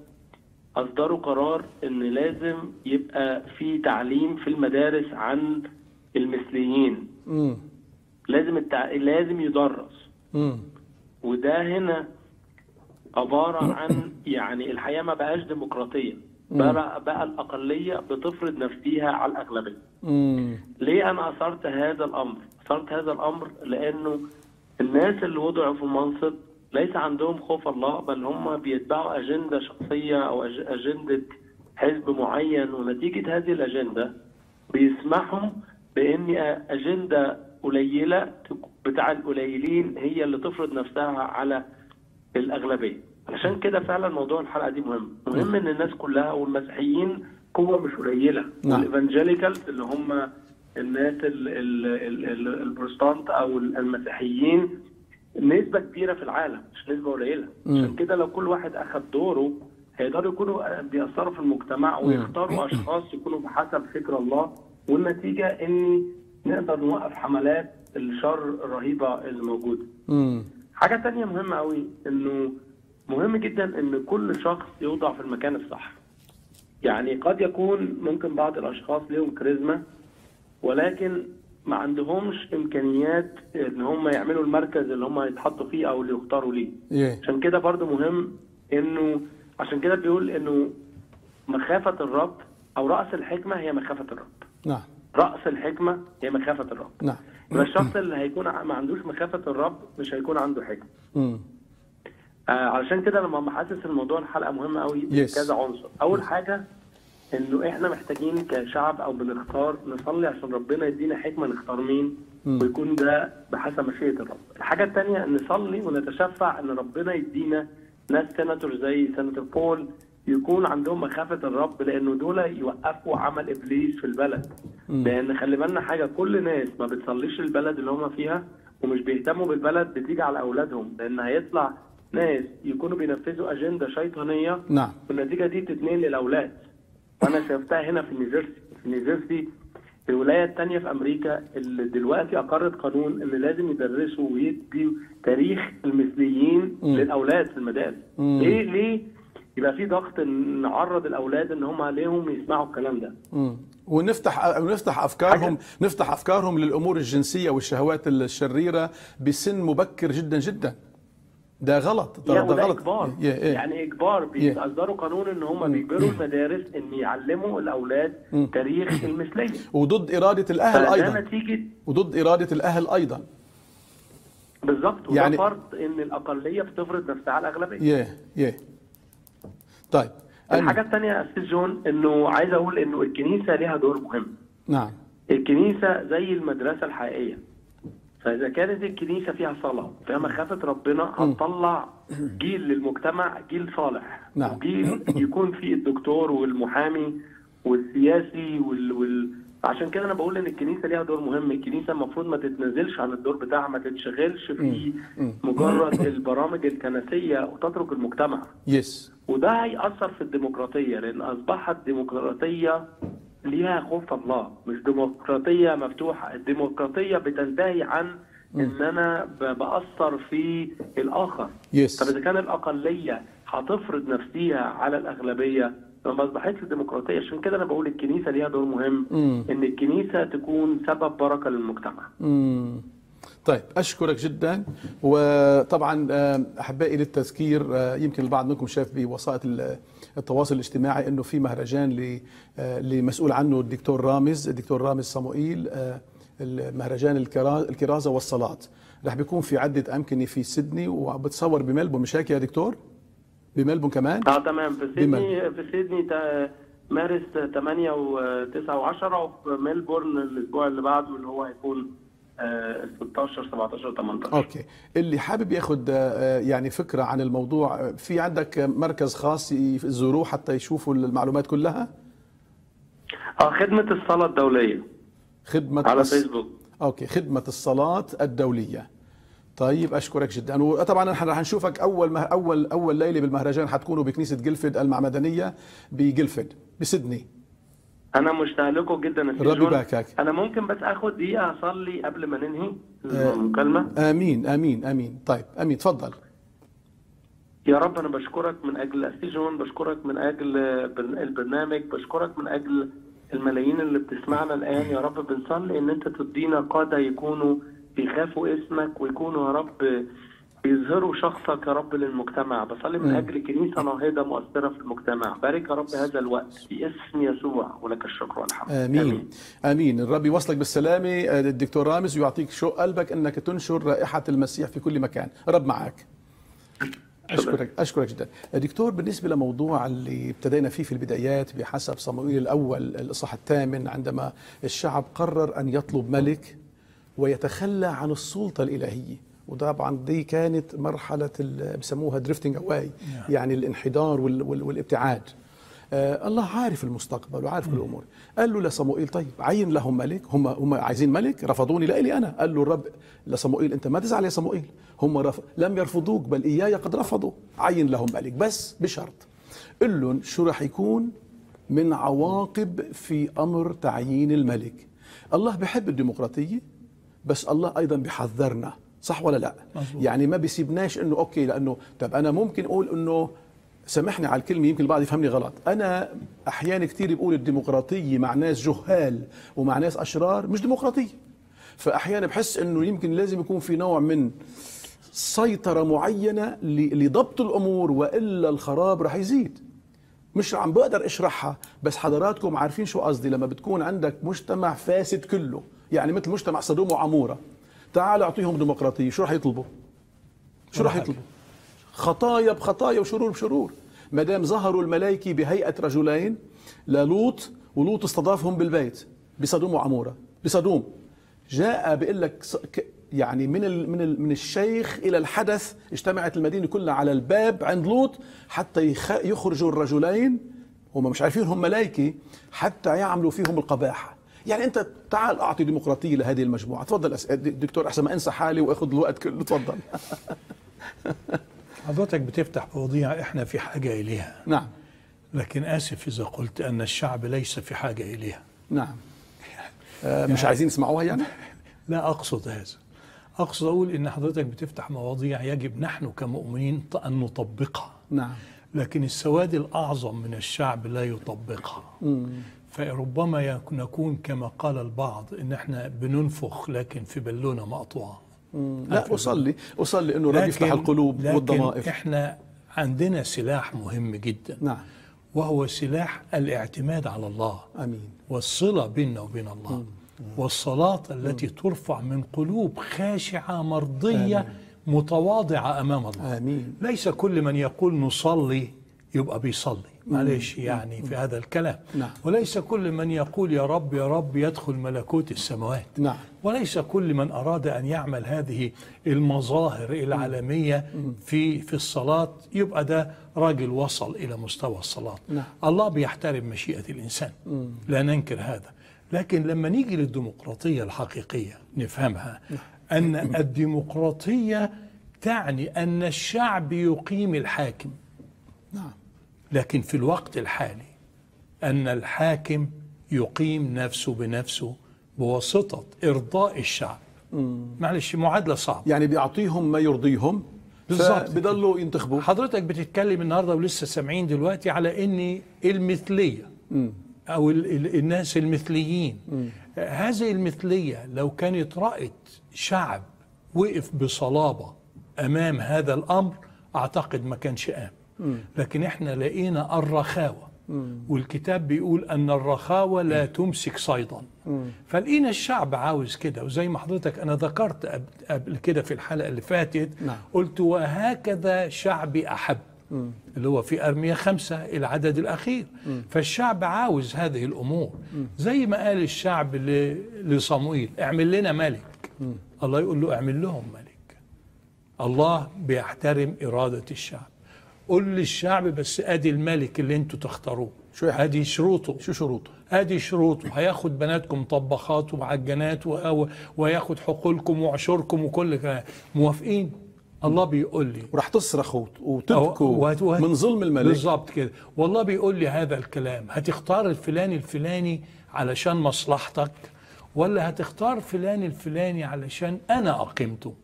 اصدروا قرار ان لازم يبقى في تعليم في المدارس عن المثليين. لازم يدرس. وده هنا عباره عن يعني الحقيقه ما بقاش ديمقراطيه، بقى الاقليه بتفرض نفسها على الاغلبيه. ليه انا اثرت هذا الامر؟ لانه الناس اللي وضعوا في المنصب ليس عندهم خوف الله، بل هم بيتبعوا اجنده شخصيه او اجنده حزب معين، ونتيجه هذه الاجنده بيسمحوا بان اجنده قليله بتاع القليلين هي اللي تفرض نفسها على الاغلبيه. عشان كده فعلا موضوع الحلقه دي مهم ان الناس كلها، والمسيحيين قوه مش قليله، والإيفانجيليكالز اللي هم الناس البروتستانت او المسيحيين نسبه كبيره في العالم، مش نسبه قليله. عشان كده لو كل واحد اخذ دوره هيقدروا يكونوا بيأثروا في المجتمع ويختاروا اشخاص يكونوا بحسب فكر الله، والنتيجه ان نقدر نوقف حملات الشر الرهيبه اللي موجوده. حاجه ثانيه مهمه قوي، انه مهم جدا ان كل شخص يوضع في المكان الصح. يعني قد يكون ممكن بعض الاشخاص لهم كاريزما ولكن ما عندهمش امكانيات ان هم يعملوا المركز اللي هم يتحطوا فيه او اللي يختاروا ليه. عشان كده برضو مهم انه عشان كده بيقول انه مخافة الرب او رأس الحكمة هي مخافة الرب. نعم. رأس الحكمة هي مخافة الرب. نعم. يبقى الشخص اللي هيكون ما عندوش مخافة الرب مش هيكون عنده حكمة. علشان كده لما حاسس الموضوع الحلقة مهمة قوي كذا عنصر. اول حاجة انه احنا محتاجين كشعب او بنختار نصلي عشان ربنا يدينا حكمة نختار مين ويكون ده بحسب مشيئة الرب. الحاجة الثانية نصلي ونتشفع ان ربنا يدينا ناس سيناتور زي سيناتور بول يكون عندهم مخافة الرب، لانه دول يوقفوا عمل ابليس في البلد. لان خلي بالنا حاجة، كل ناس ما بتصليش البلد اللي هم فيها ومش بيهتموا بالبلد بتيجي على اولادهم، لان هيطلع ناس يكونوا بينفذوا اجندة شيطانية. نعم. والنتيجة دي تتنقل للاولاد. وانا شفتها هنا في نيوجيرسي. في نيوجيرسي الولاية الثانية في أمريكا اللي دلوقتي أقرت قانون إن لازم يدرسوا ويدوا تاريخ المثليين للأولاد في المدارس. ليه؟ يبقى في ضغط نعرض الأولاد إن هم عليهم يسمعوا الكلام ده. ونفتح أفكارهم للأمور الجنسية والشهوات الشريرة بسن مبكر جدا جدا. ده غلط. ده غلط. إجبار. يعني إجبار بيصدروا قانون إن هم بيجبروا المدارس إن يعلموا الأولاد تاريخ المثلية. وضد إرادة الأهل أيضا. وضد إرادة الأهل أيضا. بالظبط. وده يعني فرض إن الأقلية بتفرض نفسها على الأغلبية. طيب. الحاجة الثانية يا أستاذ جون إنه عايز أقول إنه الكنيسة ليها دور مهم. نعم. الكنيسة زي المدرسة الحقيقية. فإذا كانت الكنيسة فيها صلاة فيها مخافة ربنا هتطلع جيل للمجتمع، جيل صالح. نعم. وجيل يكون فيه الدكتور والمحامي والسياسي عشان كده أنا بقول إن الكنيسة ليها دور مهم. الكنيسة المفروض ما تتنازلش عن الدور بتاعها، ما تتشغلش في مجرد البرامج الكنسية وتترك المجتمع. وده هيأثر في الديمقراطية، لأن أصبحت ديمقراطية ليها خوف الله، مش ديمقراطية مفتوحة. الديمقراطية بتنتهي عن ان انا بأثر في الاخر. طب اذا كان الاقلية هتفرض نفسها على الاغلبية ما اصبحتش الديمقراطية. عشان كده انا بقول الكنيسة ليها دور مهم، ان الكنيسة تكون سبب بركة للمجتمع. طيب أشكرك جدا. وطبعا أحبائي للتذكير، يمكن البعض منكم شاف بوسائل التواصل الاجتماعي أنه في مهرجان لمسؤول عنه الدكتور رامز صموئيل، المهرجان الكرازة والصلاة. رح بيكون في عدة أمكنة في سيدني وبتصور بملبون، مش هيك يا دكتور؟ بملبون كمان؟ تمام. في سيدني مارس 8 و9 و10، وفي ميلبورن الأسبوع اللي بعده اللي هو هيكون 16 17 18. اوكي. اللي حابب ياخد يعني فكره عن الموضوع، في عندك مركز خاص يزوروه حتى يشوفوا المعلومات كلها؟ خدمه الصلاه الدوليه. على فيسبوك. اوكي، خدمه الصلاه الدوليه. طيب اشكرك جدا. وطبعا احنا رح نشوفك اول ليله بالمهرجان حتكونوا بكنيسه جلفد المعمدانيه بجلفد بسيدني. أنا مشتاق لكم جدا يا ربي يباركك. أنا ممكن بس آخد دقيقة أصلي قبل ما ننهي المكالمة؟ آمين آمين آمين. طيب آمين، تفضل. يا رب أنا بشكرك من أجل أستيجون، بشكرك من أجل البرنامج، بشكرك من أجل الملايين اللي بتسمعنا الآن. يا رب بنصلي إن أنت تدينا قادة يكونوا بيخافوا اسمك ويكونوا يا رب يظهروا شخصك يا رب للمجتمع. بصلي من أجل كنيسة ناهضة مؤثرة في المجتمع. بارك يا رب هذا الوقت في اسم يسوع، ولك الشكر والحمد. آمين آمين. الرب يوصلك بالسلامة الدكتور رامز، ويعطيك شوق قلبك أنك تنشر رائحة المسيح في كل مكان. رب معك. أشكرك جدا دكتور. بالنسبة لموضوع اللي ابتدينا فيه في البدايات بحسب صموئيل الأول الإصحاح 8، عندما الشعب قرر أن يطلب ملك ويتخلى عن السلطة الإلهية، وطبعا دي كانت مرحلة بسموها دريفتنج أواي، يعني الانحدار والابتعاد. الله عارف المستقبل وعارف كل الأمور. قال له لصموئيل طيب عين لهم ملك. هم عايزين ملك، رفضوني لإلي أنا. قال له الرب لصموئيل أنت ما تزعل يا صموئيل، هم لم يرفضوك بل إياي قد رفضوا. عين لهم ملك بس بشرط، قل لهم شو رح يكون من عواقب في أمر تعيين الملك. الله بحب الديمقراطية، بس الله أيضا بحذرنا، صح ولا لا؟ مزبوط. يعني ما بيسيبناش انه اوكي، لانه طب انا ممكن اقول انه سامحني على الكلمه يمكن البعض يفهمني غلط، انا احيانا كثير بقول الديمقراطيه مع ناس جهال ومع ناس اشرار مش ديمقراطيه. فاحيانا بحس انه يمكن لازم يكون في نوع من سيطرة معينة لضبط الأمور، وإلا الخراب رح يزيد. مش عم بقدر اشرحها، بس حضراتكم عارفين شو قصدي. لما بتكون عندك مجتمع فاسد كله، يعني مثل مجتمع سدوم وعمورة، تعال اعطيهم ديمقراطية، شو رح يطلبوا؟ شو رح يطلبوا؟ خطايا بخطايا وشرور بشرور. ما دام ظهروا الملائكة بهيئة رجلين للوط، ولوط استضافهم بالبيت بسدوم وعمورة. بسدوم جاء بيقول لك يعني من الشيخ الى الحدث اجتمعت المدينه كلها على الباب عند لوط حتى يخرجوا الرجلين، هم مش عارفين هم ملائكه، حتى يعملوا فيهم القباحه. يعني انت تعال اعطي ديمقراطيه لهذه المجموعه. تفضل دكتور، احسن ما انسى حالي واخذ الوقت كله. تفضل. حضرتك بتفتح مواضيع احنا في حاجه اليها. نعم. لكن اسف اذا قلت ان الشعب ليس في حاجه اليها. نعم. مش عايزين يسمعوها يعني؟ لا أقصد هذا، أقصد أقول إن حضرتك بتفتح مواضيع يجب نحن كمؤمنين أن نطبقها. نعم. لكن السواد الأعظم من الشعب لا يطبقها. فربما نكون كما قال البعض إن احنا بننفخ لكن في بالونة مقطوعة. لا، أصلي إنه رب يفتح القلوب والضمائر. لكن احنا عندنا سلاح مهم جدا. نعم. وهو سلاح الاعتماد على الله. آمين. والصلة بيننا وبين الله. والصلاة التي ترفع من قلوب خاشعة مرضية. آمين. متواضعة أمام الله. آمين. ليس كل من يقول نصلي يبقى بيصلي، معلش يعني في هذا الكلام. نعم. وليس كل من يقول يا رب يا رب يدخل ملكوت السماوات. نعم. وليس كل من أراد أن يعمل هذه المظاهر العالمية في الصلاة يبقى ده راجل وصل إلى مستوى الصلاة. نعم. الله بيحترم مشيئة الإنسان، لا ننكر هذا. لكن لما نيجي للديمقراطية الحقيقية نفهمها أن الديمقراطية تعني أن الشعب يقيم الحاكم. نعم. لكن في الوقت الحالي أن الحاكم يقيم نفسه بنفسه بواسطة إرضاء الشعب. معلش معادلة صعبة. يعني بيعطيهم ما يرضيهم، بالظبط، بيضلوا ينتخبوا. حضرتك بتتكلم النهاردة ولسه سامعين دلوقتي على أن المثلية أو الناس المثليين، هذه المثلية لو كانت رأت شعب وقف بصلابة أمام هذا الأمر أعتقد ما كانش قام. لكن احنا لقينا الرخاوة، والكتاب بيقول أن الرخاوة لا تمسك صيدا. فلقينا الشعب عاوز كده، وزي ما حضرتك أنا ذكرت قبل كده في الحلقة اللي فاتت. نعم. قلت وهكذا شعبي أحب، اللي هو في أرمية 5 العدد الأخير. فالشعب عاوز هذه الأمور، زي ما قال الشعب لصموئيل اعمل لنا ملك. الله يقول له اعمل لهم ملك. الله بيحترم إرادة الشعب. قل للشعب بس ادي الملك اللي انتوا تختاروه، شو ادي شروطه. شو شروطه؟ ادي شروطه، هياخد بناتكم طبخات ومعجنات وياخد حقولكم وعشوركم وكل كلام. موافقين؟ الله بيقول لي وراح تصرخوا وتبكوا من ظلم الملك. بالظبط كده. والله بيقول لي هذا الكلام، هتختار الفلاني علشان مصلحتك، ولا هتختار فلاني علشان انا اقيمته؟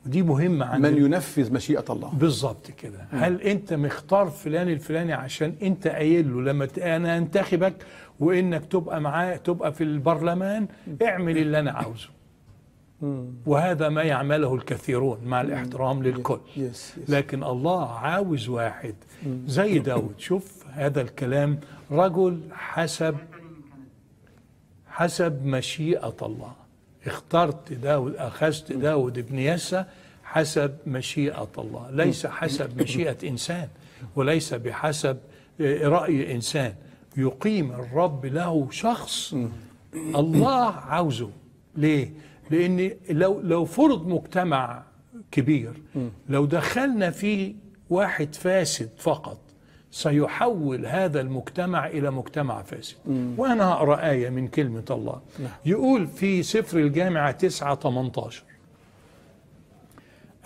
دي مهمة عندنا. من ينفذ مشيئة الله. بالظبط كده. هل انت مختار الفلاني عشان انت قايل له لما انا انتخبك وانك تبقى معاه تبقى في البرلمان اعمل اللي انا عاوزه؟ وهذا ما يعمله الكثيرون مع الاحترام للكل. لكن الله عاوز واحد زي داود. شوف هذا الكلام، رجل حسب مشيئة الله. اخترت داود، أخذت داود ابن يسى حسب مشيئة الله، ليس حسب مشيئة إنسان، وليس بحسب رأي إنسان. يقيم الرب له شخص الله عاوزه. ليه؟ لأن لو فرض مجتمع كبير، لو دخلنا فيه واحد فاسد فقط سيحول هذا المجتمع إلى مجتمع فاسد. وأنا هقرأ آية من كلمة الله. يقول في سفر الجامعة 9:18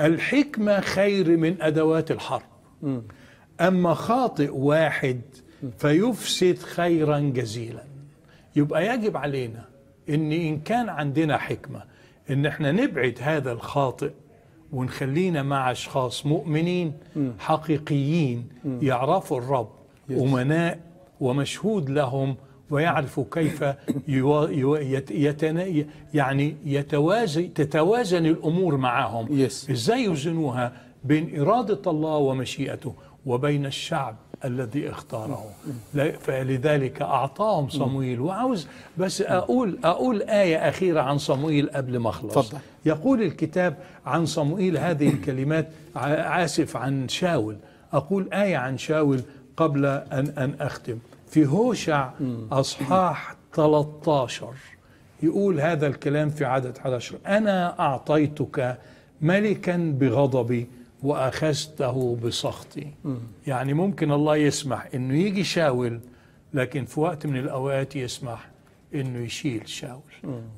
الحكمة خير من أدوات الحرب، أما خاطئ واحد فيفسد خيرا جزيلا. يبقى يجب علينا إن كان عندنا حكمة إن احنا نبعد هذا الخاطئ ونخلينا مع أشخاص مؤمنين حقيقيين يعرفوا الرب، أمناء ومشهود لهم ويعرف كيف تتوازن الأمور معهم. إزاي يوزنوها بين إرادة الله ومشيئته وبين الشعب الذي اختاره. فلذلك أعطاهم صموئيل. وعاوز بس أقول آية أخيرة عن صموئيل قبل ما أخلص. يقول الكتاب عن صموئيل هذه الكلمات، عاسف عن شاول، أقول آية عن شاول قبل أن أختم. في هوشع أصحاح 13 يقول هذا الكلام في عدد 11: أنا أعطيتك ملكا بغضبي وأخذته بسخطي. يعني ممكن الله يسمح إنه يجي شاول، لكن في وقت من الأوقات يسمح إنه يشيل شاول.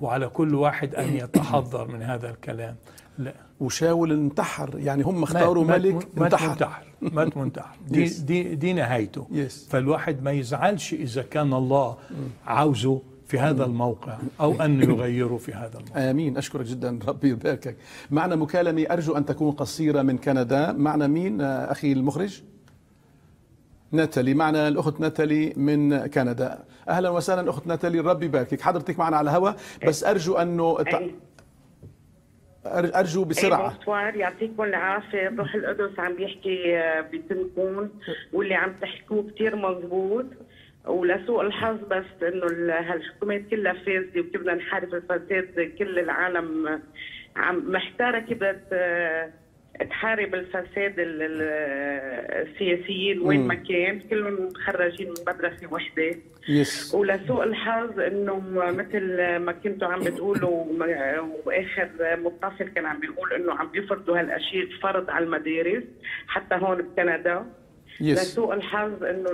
وعلى كل واحد أن يتحذر من هذا الكلام. لا. وشاول انتحر، يعني هم اختاروا ملك مات منتحر. دي نهايته. فالواحد ما يزعلش إذا كان الله عاوزه في هذا الموقع أو أن يغيره في هذا الموقع. آمين. أشكرك جدا، ربي يباركك. معنا مكالمة أرجو أن تكون قصيرة من كندا. معنا مين أخي المخرج؟ ناتالي. معنا الأخت ناتالي من كندا. أهلا وسهلا أخت ناتالي، ربي يباركك. حضرتك معنا على هوا، بس أرجو أنه أرجو بسرعة. بونسوار، يعطيكم العافية. الروح القدس عم بيحكي بتمكن، واللي عم تحكوه كتير مضبوط. ولسوء الحظ بس انه هالحكومات كلها فاسده وبدنا نحارب الفساد. كل العالم عم محتاره كيف تحارب الفساد. السياسيين وين ما كان كلهم متخرجين من مدرسه وحده. ولسوء الحظ انه مثل ما كنتوا عم بتقولوا، واخر متصل كان عم بيقول انه عم بيفرضوا هالاشياء فرض على المدارس حتى هون بكندا. لسوء الحظ انه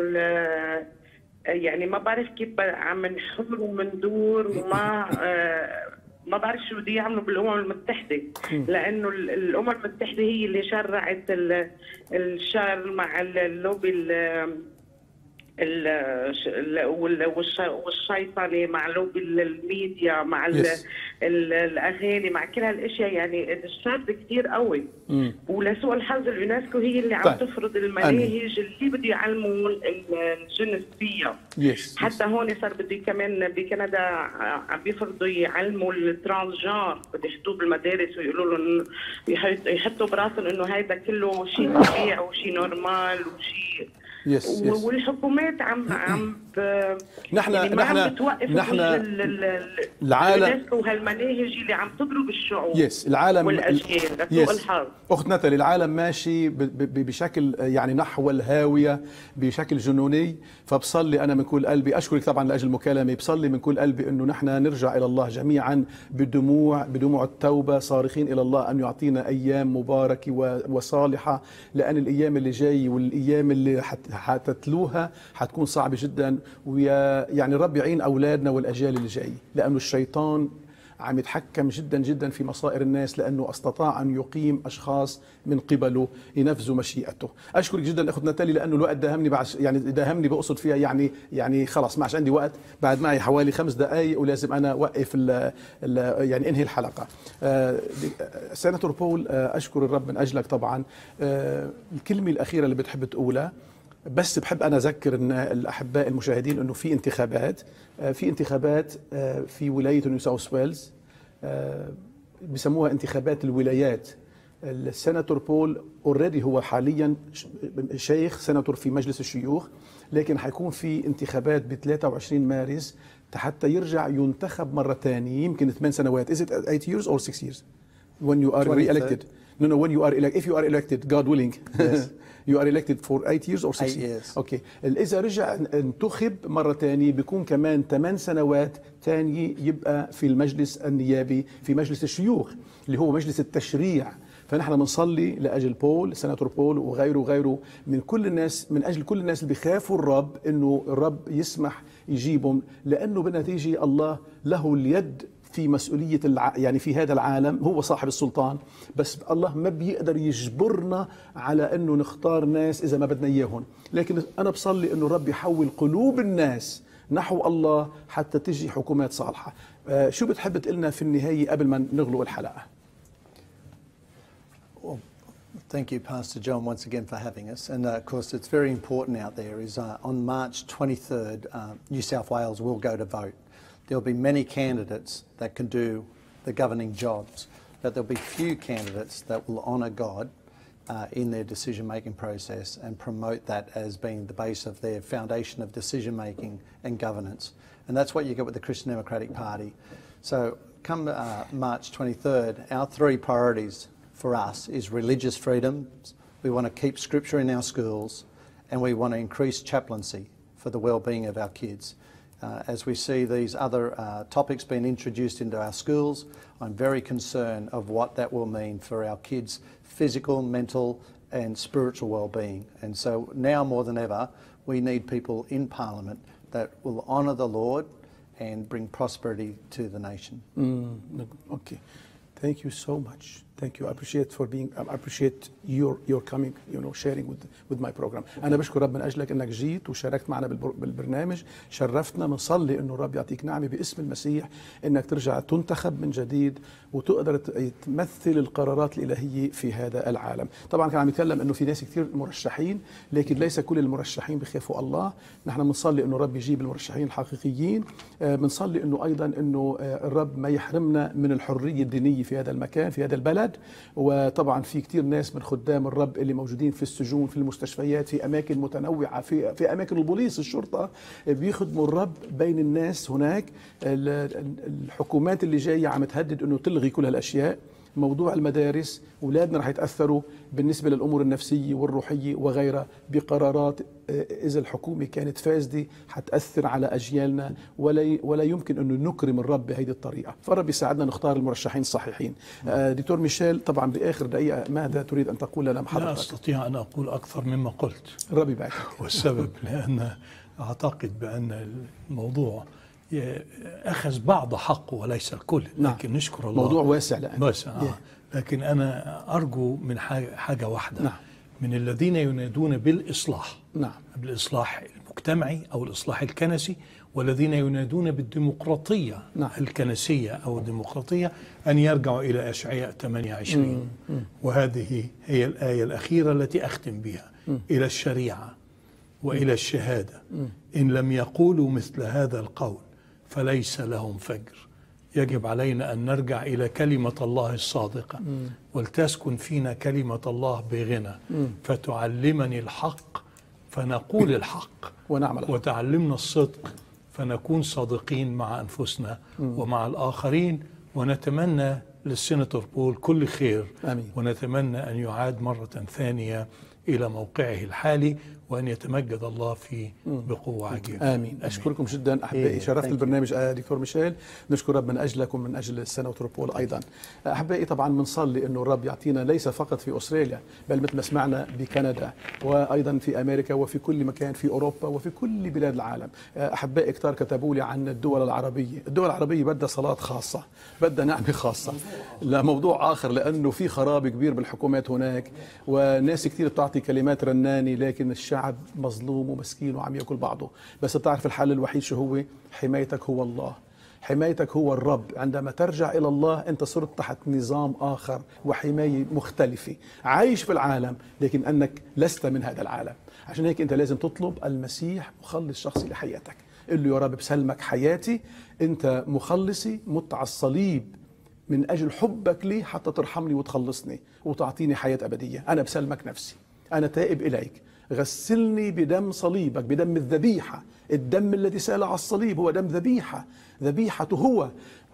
يعني ما بعرف كيف عم نحور ومندور، وما ما بعرف شو بده يعملوا بالامم المتحده، لانه الامم المتحده هي اللي شرعت الشر مع اللوبي والشيطنه، مع لوبي الميديا، مع الاغاني، مع كل هالاشياء. يعني الشر كثير قوي. ولسوء الحظ اليونسكو هي اللي عم تفرض المناهج اللي بده يعلموا الجنس فيها. حتى هون صار بده كمان بكندا عم بيفرضوا يعلموا الترانسجار، بده يحطوه بالمدارس ويقولوا لهم يحطوا براسهم انه هيدا كله شيء طبيعي وشيء نورمال وشيء. والحكومات عم نحن بتوقف العالم وهالمناهج اللي عم تضرب الشعوب العالم والاجيال. لسوء الحظ اخت ناتالي، العالم ماشي بشكل يعني نحو الهاويه بشكل جنوني. فبصلي انا من كل قلبي، اشكرك طبعا لاجل المكالمه، بصلي من كل قلبي انه نحن نرجع الى الله جميعا بدموع التوبه، صارخين الى الله ان يعطينا ايام مباركه وصالحه، لان الايام اللي جاي والايام اللي حتتلوها حتكون صعبة جدا. ويعني رب يعين أولادنا والأجيال اللي جاي، لأنه الشيطان عم يتحكم جدا جدا في مصائر الناس، لأنه استطاع أن يقيم أشخاص من قبله ينفذوا مشيئته. أشكرك جدا أخت ناتالي، لأنه الوقت داهمني بقصد فيها. يعني خلاص ما عادش عندي وقت، بعد معي حوالي 5 دقائق ولازم أنا أوقف يعني أنهي الحلقة. سيناتور بول، أشكر الرب من أجلك طبعا. الكلمة الأخيرة اللي بتحب تقولها، بس بحب أنا أذكر إن الأحباء المشاهدين إنه في انتخابات في ولاية نيو ساوث ويلز، بيسموها انتخابات الولايات. السيناتور بول اوريدي هو حاليا شيخ سيناتور في مجلس الشيوخ، لكن حيكون في انتخابات ب 23 مارس حتى يرجع ينتخب مرة ثانية، يمكن 8 سنوات. Is it 8 years or 6 years when you are re-elected? No, when you are elected, if you are elected, God willing. Yes. You are elected for 8 years or 6 years. Okay. إذا رجع انتخب مرة تانية بيكون كمان 8 سنوات تانية يبقى في المجلس النيابي، في مجلس الشيوخ اللي هو مجلس التشريع. فنحن بنصلي لأجل بول، سيناتور بول وغيره من كل الناس، من أجل كل الناس اللي بيخافوا الرب، إنه الرب يسمح يجيبهم، لأنه بالنتيجة الله له اليد في مسؤولية يعني في هذا العالم، هو صاحب السلطان، بس الله ما بيقدر يجبرنا على أنه نختار ناس إذا ما بدنا إياهم. لكن أنا بصلي أنه الرب يحول قلوب الناس نحو الله حتى تجي حكومات صالحة. شو بتحب تقلنا في النهاية قبل ما نغلق الحلقة؟ Thank you, Pastor John, once again for having us. And of course, it's very important out there is on March 23rd, New South Wales will go to vote. There'll be many candidates that can do the governing jobs, but there'll be few candidates that will honour God in their decision-making process and promote that as being the base of their foundation of decision-making and governance. And that's what you get with the Christian Democratic Party. So come March 23rd, our three priorities for us is religious freedoms. We want to keep scripture in our schools, and we want to increase chaplaincy for the well-being of our kids. As we see these other topics being introduced into our schools, I'm very concerned of what that will mean for our kids' physical, mental and spiritual well-being. And so now more than ever, we need people in Parliament that will honour the Lord and bring prosperity to the nation. Okay. Thank you so much. Thank you. I appreciate your coming, sharing with my program. أنا بشكر رب من أجلك إنك جيت وشاركت معنا بالبرنامج. شرفتنا. بنصلي إنه الرب يعطيك نعمة باسم المسيح إنك ترجع تنتخب من جديد وتقدر تمثل القرارات الإلهية في هذا العالم. طبعا كان عم يتكلم إنه في ناس كثير مرشحين، لكن ليس كل المرشحين بخافوا الله. نحن بنصلي إنه الرب يجيب المرشحين الحقيقيين. بنصلي إنه أيضا إنه الرب ما يحرمنا من الحرية الدينية في هذا المكان، في هذا البلد. وطبعا في كتير ناس من خدام الرب اللي موجودين في السجون، في المستشفيات، في أماكن متنوعة، في أماكن البوليس، الشرطة، بيخدموا الرب بين الناس هناك. الحكومات اللي جاية عم تهدد أنه تلغي كل هالأشياء. موضوع المدارس، أولادنا رح يتأثروا بالنسبة للأمور النفسية والروحية وغيرها بقرارات إذا الحكومة كانت فاسدة حتأثر على أجيالنا، ولا يمكن أنه نكرم الرب بهذه الطريقة. فالرب يساعدنا نختار المرشحين الصحيحين. دكتور ميشيل، طبعا بآخر دقيقة ماذا تريد أن تقول لنا حضرتك؟ لا أستطيع أن أقول أكثر مما قلت. الرب يبارك. والسبب لأن أعتقد بأن الموضوع أخذ بعض حقه وليس الكل. لكن نشكر الله. موضوع واسع لأن واسع. لكن أنا أرجو من حاجة واحدة. من الذين ينادون بالإصلاح. بالإصلاح المجتمعي أو الإصلاح الكنسي، والذين ينادون بالديمقراطية الكنسية أو الديمقراطية، أن يرجعوا إلى أشعياء 28. وهذه هي الآية الأخيرة التي أختم بها. إلى الشريعة وإلى الشهادة إن لم يقولوا مثل هذا القول فليس لهم فجر. يجب علينا أن نرجع إلى كلمة الله الصادقة. ولتسكن فينا كلمة الله بغنى، فتعلمني الحق فنقول الحق، ونعمل الحق. وتعلمنا الصدق فنكون صادقين مع أنفسنا ومع الآخرين. ونتمنى للسيناتور بول كل خير. آمين. ونتمنى أن يعاد مرة ثانية إلى موقعه الحالي، وأن يتمجد الله فيه بقوة عجيبة. آمين. أشكركم جدا أحبائي. شرفت البرنامج دكتور ميشيل. نشكر رب من أجلكم ومن أجل السيناتور بول أيضا. أحبائي، طبعا بنصلي أنه الرب يعطينا ليس فقط في أستراليا، بل مثل ما سمعنا بكندا وأيضا في أمريكا وفي كل مكان في أوروبا وفي كل بلاد العالم. أحبائي كتار كتبوا لي عن الدول العربية. الدول العربية بدها صلاة خاصة، بدها نعمة خاصة. لا موضوع آخر، لأنه في خراب كبير بالحكومات هناك، وناس كثير بتعطي كلمات رنانة، لكن الشعب مظلوم ومسكين وعم يأكل بعضه. بس بتعرف الحل الوحيد شو هو؟ حمايتك هو الله، حمايتك هو الرب. عندما ترجع إلى الله أنت صرت تحت نظام آخر وحماية مختلفة. عايش في العالم لكن أنك لست من هذا العالم. عشان هيك أنت لازم تطلب المسيح مخلص شخصي لحياتك. قل له يا رب بسلمك حياتي، أنت مخلصي، مت على الصليب من أجل حبك لي حتى ترحمني وتخلصني وتعطيني حياة أبدية. أنا بسلمك نفسي، أنا تائب إليك، غسلني بدم صليبك، بدم الذبيحة. الدم الذي سال على الصليب هو دم ذبيحة. ذبيحته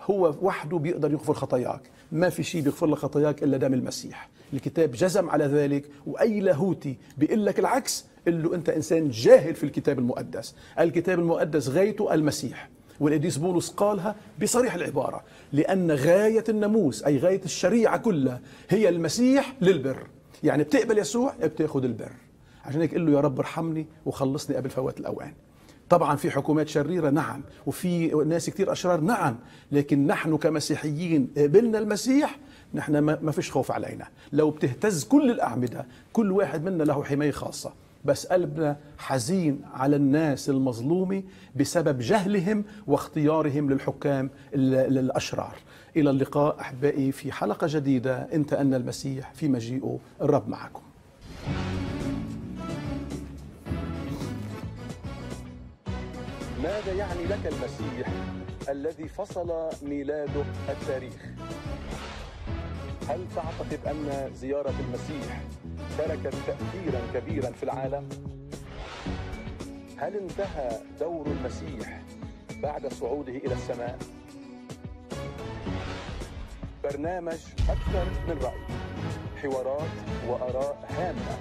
هو وحده بيقدر يغفر خطاياك. ما في شيء بيغفر لك خطاياك إلا دم المسيح. الكتاب جزم على ذلك، وأي لاهوتي بيقول لك العكس قل له أنت إنسان جاهل في الكتاب المقدس. الكتاب المقدس غايته المسيح، والقديس بولس قالها بصريح العبارة: لأن غاية الناموس أي غاية الشريعة كلها هي المسيح للبر. يعني بتقبل يسوع بتاخد البر. عشان هيك قل له يا رب ارحمني وخلصني قبل فوات الأوان. طبعا في حكومات شريرة نعم، وفي ناس كتير أشرار نعم، لكن نحن كمسيحيين قبلنا المسيح، نحن ما فيش خوف علينا. لو بتهتز كل الأعمدة كل واحد منا له حماية خاصة. بس قلبنا حزين على الناس المظلومة بسبب جهلهم واختيارهم للحكام الأشرار. إلى اللقاء أحبائي في حلقة جديدة. أنت أن المسيح في مجيئه، الرب معكم. ماذا يعني لك المسيح الذي فصل ميلاده التاريخ؟ هل تعتقد أن زيارة المسيح تركت تأثيرا كبيرا في العالم؟ هل انتهى دور المسيح بعد صعوده إلى السماء؟ برنامج أكثر من رأي، حوارات وآراء هامة